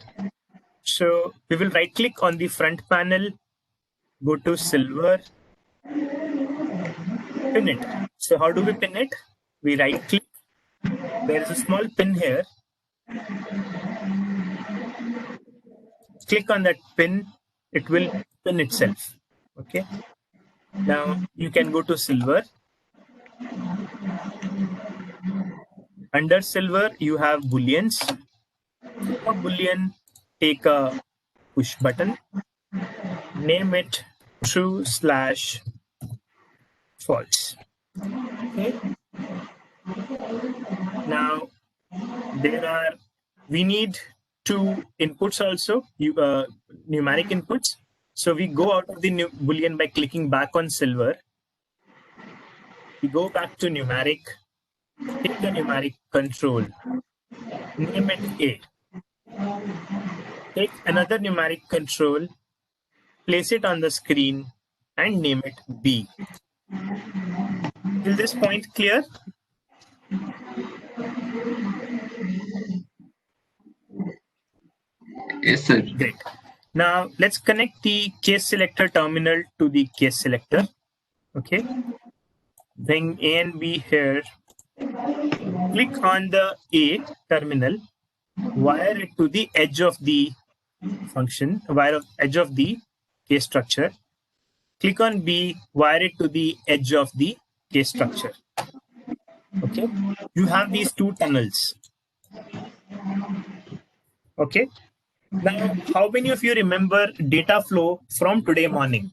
So we will right click on the front panel, go to silver, pin it. So how do we pin it? We right click. There is a small pin here. Click on that pin. It will pin itself. Okay. Now you can go to silver. Under silver, you have booleans. For boolean, take a push button. Name it true/false. Okay. Now we need two inputs also, numeric inputs. So we go out of the boolean by clicking back on silver. We go back to numeric, take the numeric control, name it A. Take another numeric control, place it on the screen and name it B. Till this point clear? Yes, sir. Great. Now let's connect the case selector terminal to the case selector. Okay. Bring A and B here. Click on the A terminal, wire it to the edge of the function, edge of the case structure. Click on B, wire it to the edge of the case structure. Okay. You have these two tunnels. Okay. Now, how many of you remember data flow from today morning?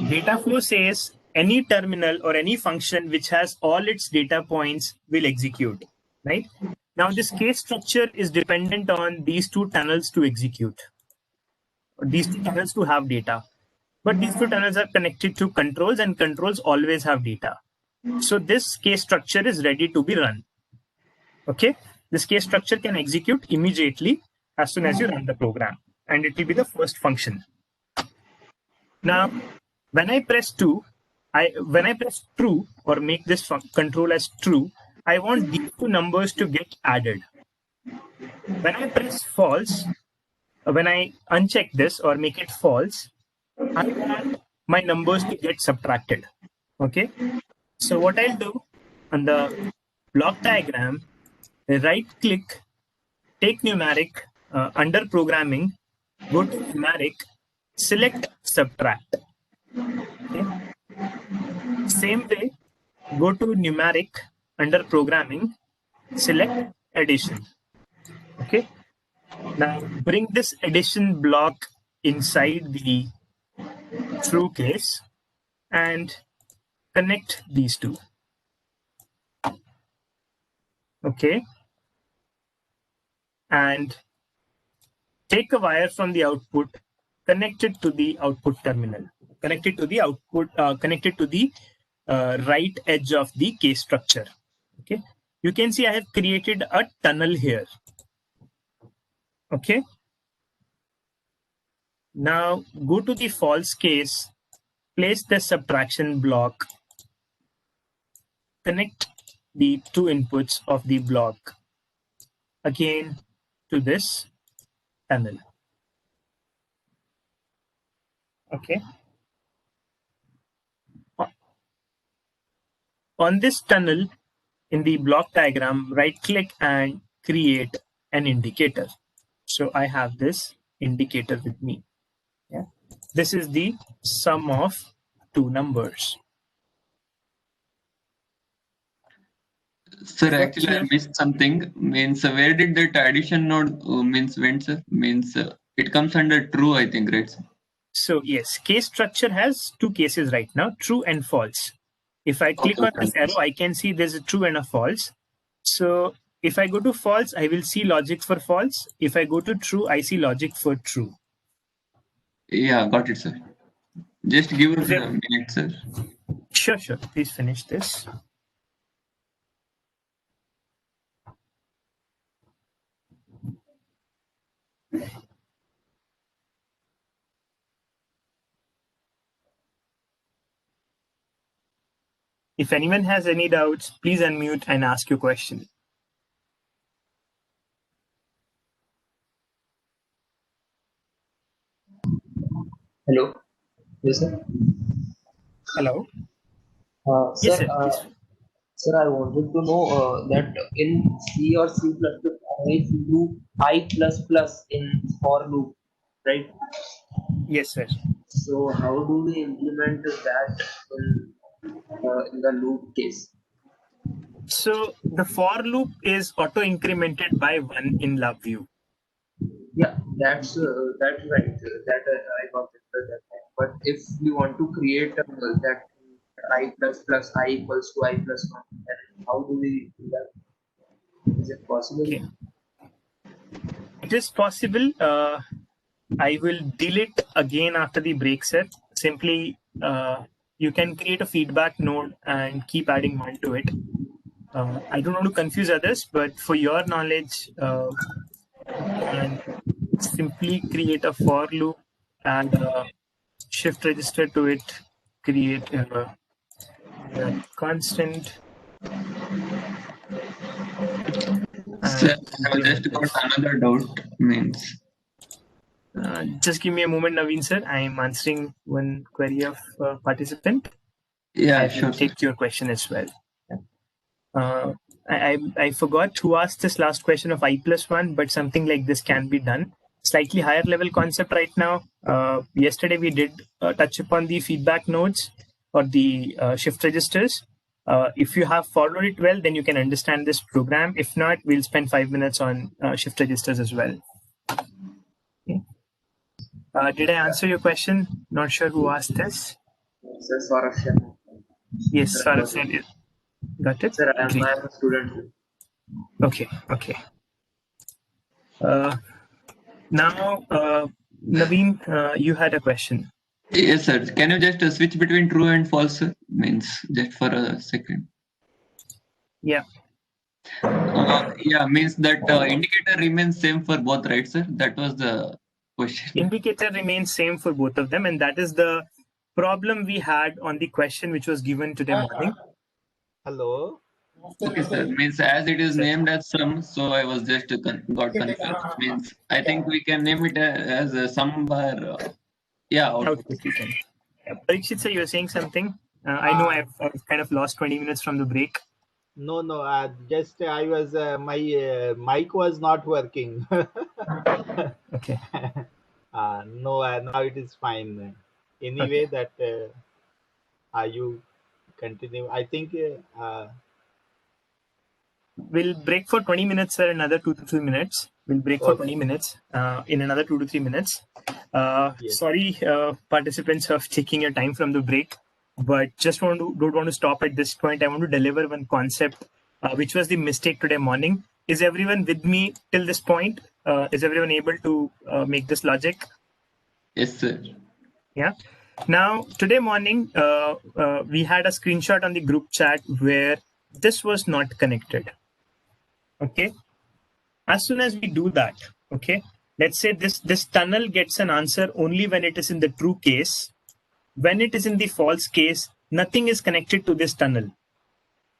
Data flow says any terminal or any function which has all its data points will execute, right? Now, this case structure is dependent on these two tunnels to execute, these two tunnels to have data. But these two tunnels are connected to controls, and controls always have data. So this case structure is ready to be run. Okay, this case structure can execute immediately as soon as you run the program, and it will be the first function. Now, when I press true or make this control as true, I want these two numbers to get added. When I press false, when I uncheck this or make it false, I want my numbers to get subtracted. Okay. So what I'll do on the block diagram, right click, take numeric, under programming, go to numeric, select subtract. Okay. Same way, go to numeric, under programming, select addition. Okay. Now bring this addition block inside the true case and connect these two. Okay. And take a wire from the output, connect it to the output terminal, connect it to the output, connect it to the right edge of the case structure. Okay. You can see I have created a tunnel here. Okay. Now go to the false case, place the subtraction block, connect the two inputs of the block again to this tunnel. Okay. On this tunnel in the block diagram, right click and create an indicator. So I have this indicator with me. Yeah. This is the sum of two numbers. Sir, actually I missed something. Means where did that addition node means went, sir? Means it comes under true, I think, right, sir? So yes, case structure has two cases right now, true and false. If I click on this arrow, I can see there's a true and a false. So if I go to false, I will see logic for false. If I go to true, I see logic for true. Yeah, got it, sir. Just give us a minute, sir. Sure, sure. Please finish this. If anyone has any doubts, please unmute and ask your question. Hello. Yes, sir. Hello. Yes, sir. Sir, I wanted to know that in C or C++, if you do I++ in for loop, right? Yes, sir. So how do we implement that in the loop case? So the for loop is auto incremented by 1 in LoveView. Yeah, that's right. That I got it. That. But if we want to create that I++ I equals to I+1, then how do we do that? Is it possible? Okay. It is possible. I will delete again after the break, sir. Simply, you can create a feedback node and keep adding 1 to it. I don't want to confuse others, but for your knowledge, and simply create a for loop, add a shift register to it, create a constant. Sir, I just got another doubt. Means. Just give me a moment, Naveen, sir. I am answering one query of participant. Yeah, I sure. will take your question as well. I forgot who asked this last question of I+1, but something like this can be done. Slightly higher level concept right now. Yesterday we did touch upon the feedback nodes or the shift registers. If you have followed it well, then you can understand this program. If not, we'll spend 5 minutes on shift registers as well. Okay. Did I answer your question? Not sure who asked this. Sir, Saurabh. Yes, Saurabh said it. Got it? Sir, I am a student. Okay, okay. Now, Naveen, you had a question. Yes, sir. Can you just switch between true and false? Means just for a second. Yeah. Yeah, means that indicator remains same for both, right, sir? That was the question. Indicator remains same for both of them, and that is the problem we had on the question which was given today morning. Hello. Okay, sir. Means as it is named as sum, so I was just got confused. Means I think we can name it as a sum bar. Yeah, output. Parikshit sir, you were saying something. I know I've kind of lost 20 minutes from the break. No, just I was my mic was not working. Okay. No, now it is fine. Anyway, that you continue. I think we'll break for 20 minutes, sir. Another 2 to 3 minutes. We'll break for 20 minutes in another 2 to 3 minutes. Yes. Sorry, participants, of taking your time from the break, but just don't want to stop at this point. I want to deliver one concept, which was the mistake today morning. Is everyone with me till this point? Is everyone able to make this logic? Yes, sir. Yeah. Now, today morning, we had a screenshot on the group chat where this was not connected. Okay. As soon as we do that, okay, let's say this tunnel gets an answer only when it is in the true case. When it is in the false case, nothing is connected to this tunnel.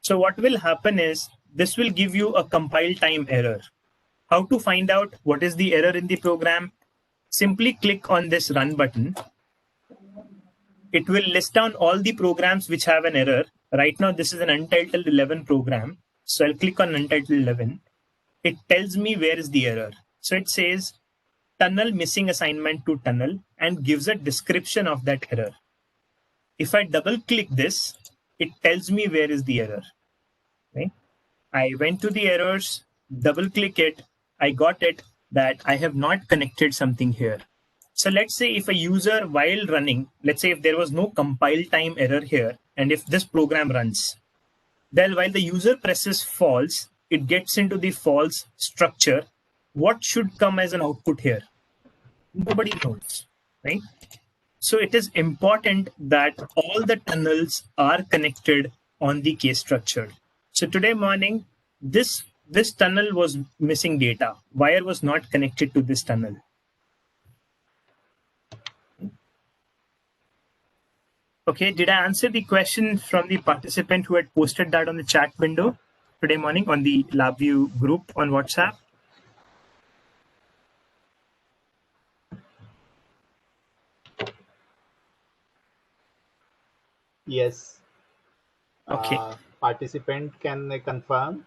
So what will happen is this will give you a compile time error. How to find out what is the error in the program? Simply click on this run button. It will list down all the programs which have an error. Right now, this is an Untitled 11 program. So I'll click on Untitled 11. It tells me where is the error. So it says tunnel missing assignment to tunnel and gives a description of that error. If I double click this, it tells me where is the error. Right? I went to the errors, double click it, I got it that I have not connected something here. So let's say if a user while running, let's say if there was no compile time error here, and if this program runs, then while the user presses false, it gets into the false structure. What should come as an output here? Nobody knows, right? So it is important that all the tunnels are connected on the case structure. So today morning, this tunnel was missing data. Wire was not connected to this tunnel. Okay, did I answer the question from the participant who had posted that on the chat window today morning on the LabVIEW group on WhatsApp? Yes. Okay. Participant can confirm.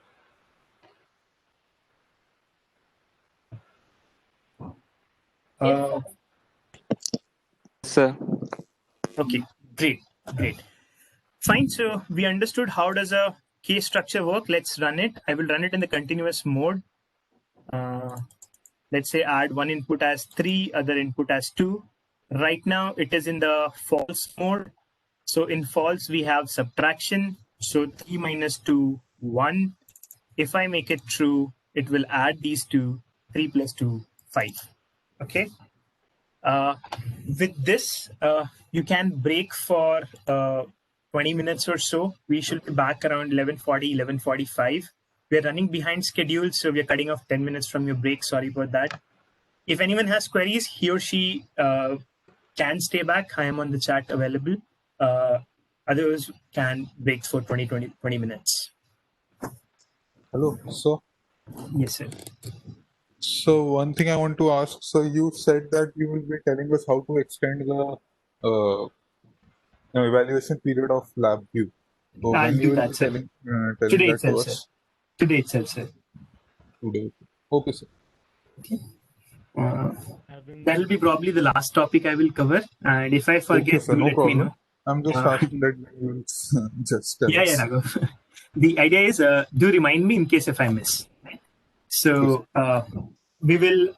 Sir. Okay, great. Fine, so we understood how does a case structure work. Let's run it. I will run it in the continuous mode. Let's say add one input as 3, other input as 2. Right now it is in the false mode. So in false, we have subtraction. So 3 minus 2, 1. If I make it true, it will add these two, 3 plus 2, 5. Okay. With this, you can break for 20 minutes or so. We should be back around 11:40, 11:45. We're running behind schedule, so we're cutting off 10 minutes from your break. Sorry about that. If anyone has queries, he or she can stay back. I am on the chat available. Others can break for 20 minutes. Hello, so. Yes, sir. So one thing I want to ask, so you said that you will be telling us how to extend the evaluation period of LabVIEW. So I'll when do you will that, be sir. telling Today that itself, to sir. us? Today itself, sir. Today. Okay, sir. Okay. That will be probably the last topic I will cover. And if I forget, Okay, sir, do no let me problem. know. I'm just asking that you will just tell Yeah, us. Raghav. The idea is do remind me in case if I miss. So we will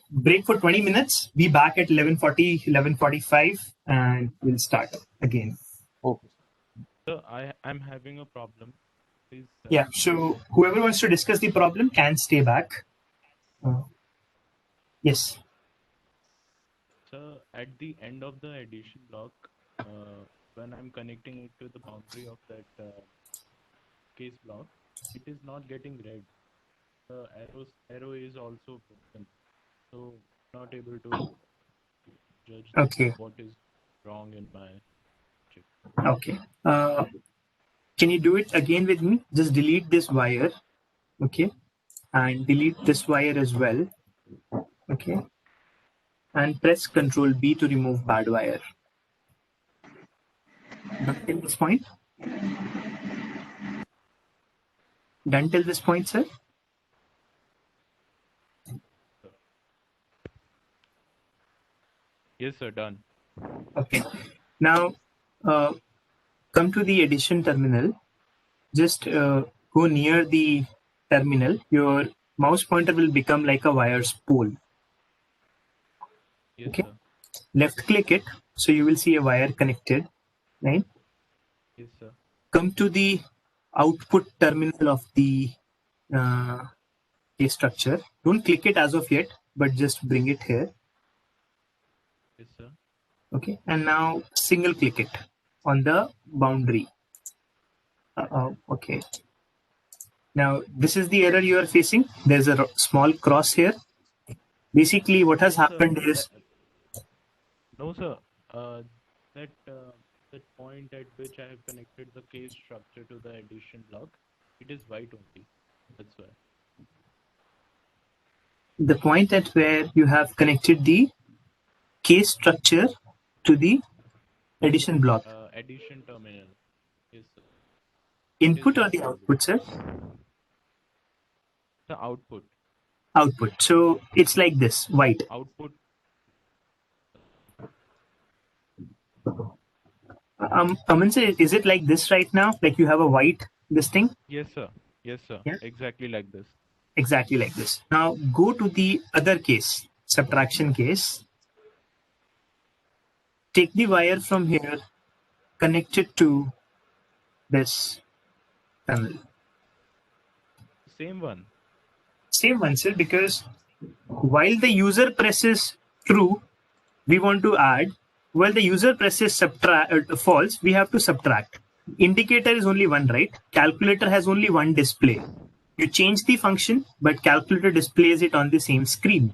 break for 20 minutes. Be back at 11:40, 11:45, and we'll start again. Okay. So I'm having a problem. Please. Yeah. So whoever wants to discuss the problem can stay back. Yes. So at the end of the addition block, when I'm connecting it to the boundary of that case block, it is not getting read. The arrow is also broken, so not able to judge Okay. what is wrong in my chip. Okay. Can you do it again with me? Just delete this wire. Okay. And delete this wire as well. Okay. And press Ctrl B to remove bad wire. Done till this point? Done till this point, sir? Yes, sir. Done. Okay. Now, come to the addition terminal. Just go near the terminal. Your mouse pointer will become like a wire's pole. Yes, Okay. sir. Left click it, so you will see a wire connected, right? Yes, sir. Come to the output terminal of the case structure. Don't click it as of yet, but just bring it here. Yes, sir. Okay, and now single click it on the boundary. Okay. Now this is the error you are facing. There's a small cross here. Basically, what has No, sir. happened is No, sir. That that point at which I have connected the case structure to the addition block, it is white only. That's why. the point at where you have connected the case structure to the addition block. Addition terminal. Yes, sir. Input or the output, sir? The output. Output. So it's like this, white. Output. Aman sir, is it like this right now? Like you have a white this thing? Yes, sir. Yes, sir. Yeah. Exactly like this. Exactly like this. Now go to the other case, subtraction case. Take the wire from here, connect it to this panel. Same one. Same one, sir, because while the user presses true, we want to add. While the user presses false, we have to subtract. Indicator is only one, right? Calculator has only one display. You change the function, but calculator displays it on the same screen.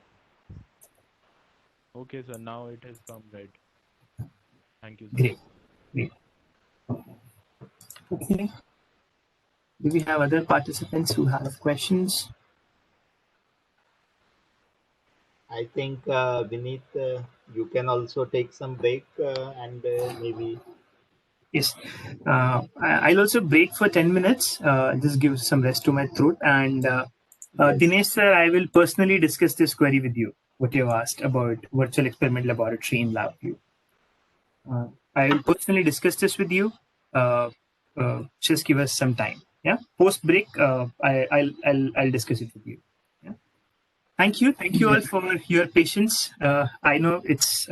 Okay, sir. Now it has come right. Thank you, sir. Great. Great. Okay. Do we have other participants who have questions? I think Vinit, you can also take some break and maybe. Yes. I'll also break for 10 minutes. Just give some rest to my throat. And Yes. Dinesh sir, I will personally discuss this query with you, what you have asked about virtual experiment laboratory in LabVIEW. I will personally discuss this with you. Just give us some time. Yeah. Post break, I'll discuss it with you. Yeah. Thank you all for your patience. I know it's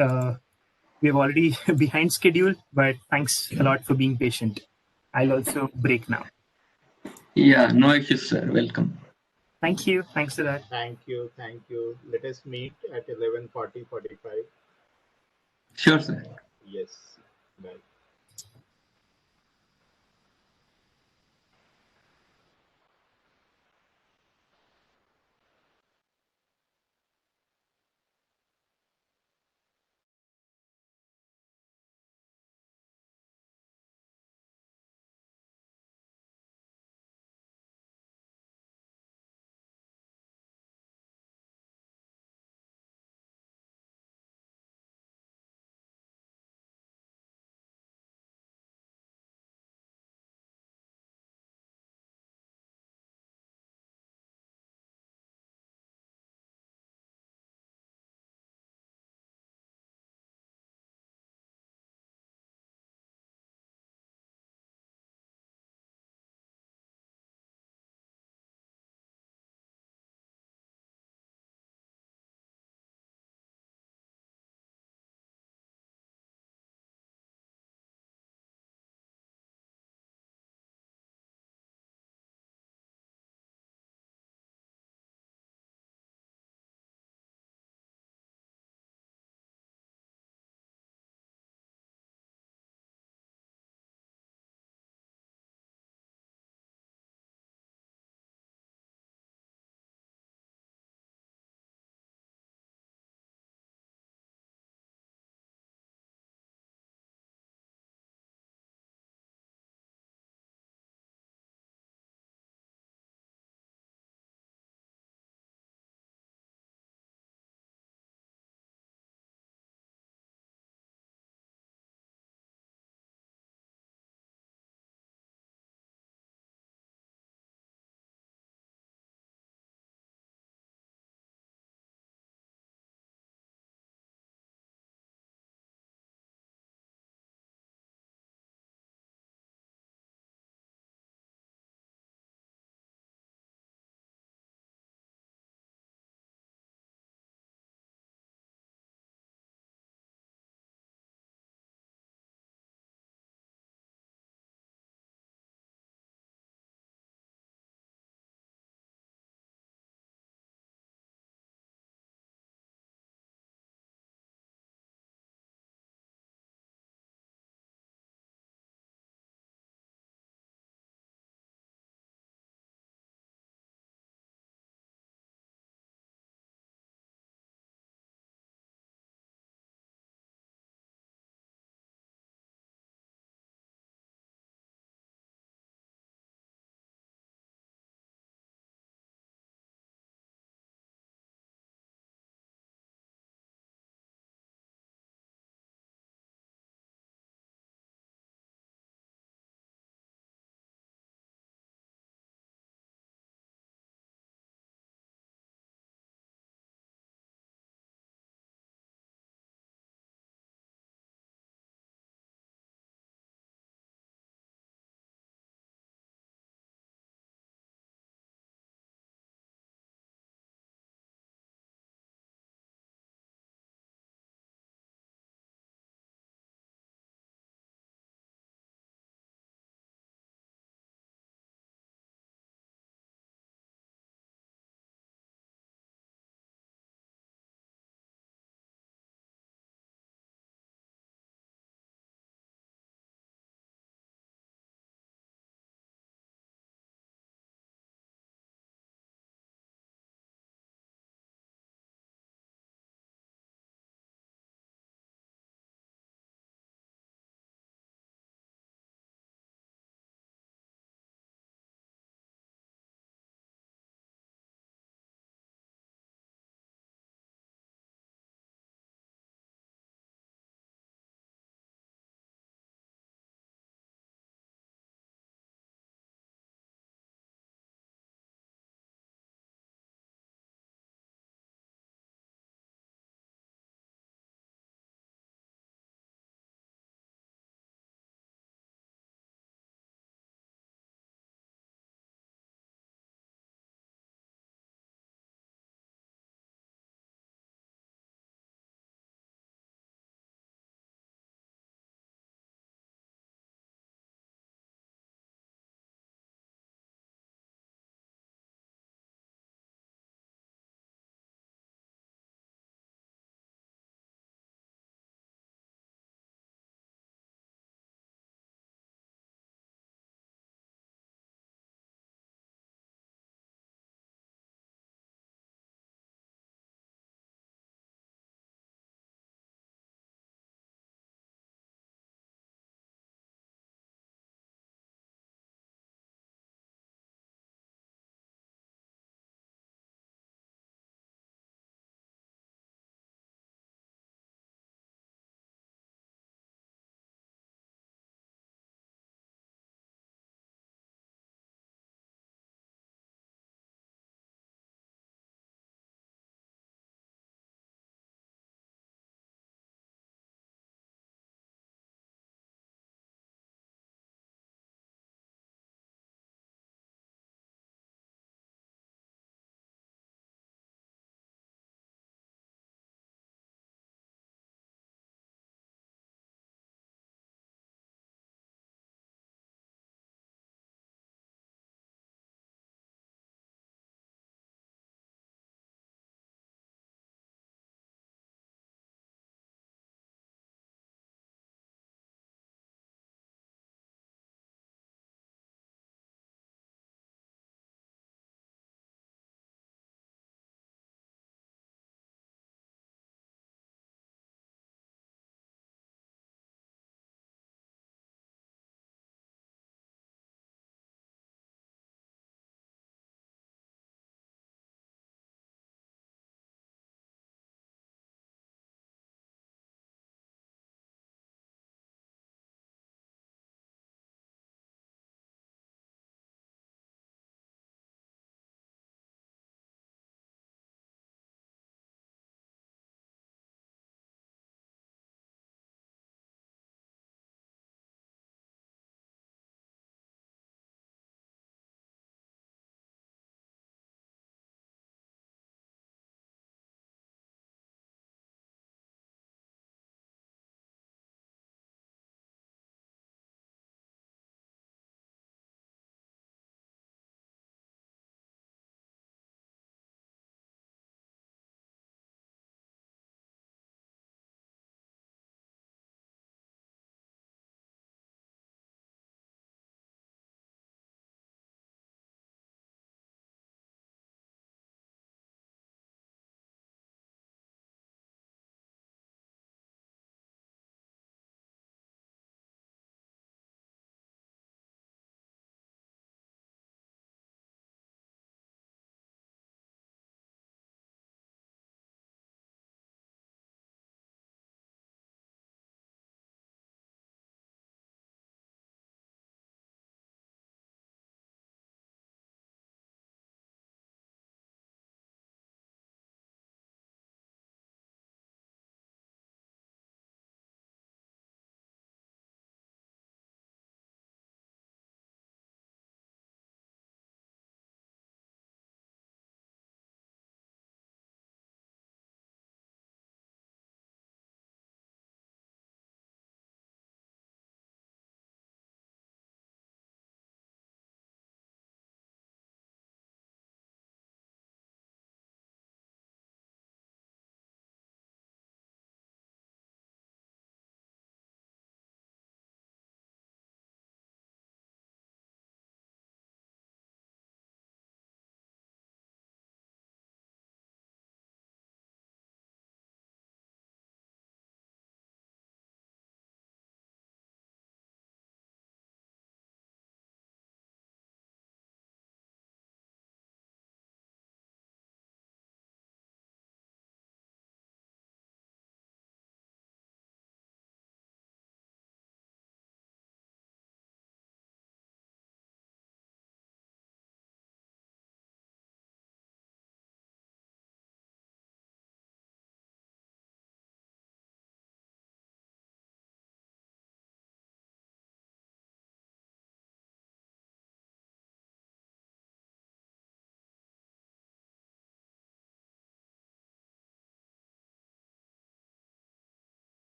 we're already behind schedule, but thanks a lot for being patient. I'll also break now. Yeah, no issues, sir. Welcome. Thank you. Thanks a lot. Thank you. Thank you. Let us meet at 11:45. Sure, sir. Yes. Bye.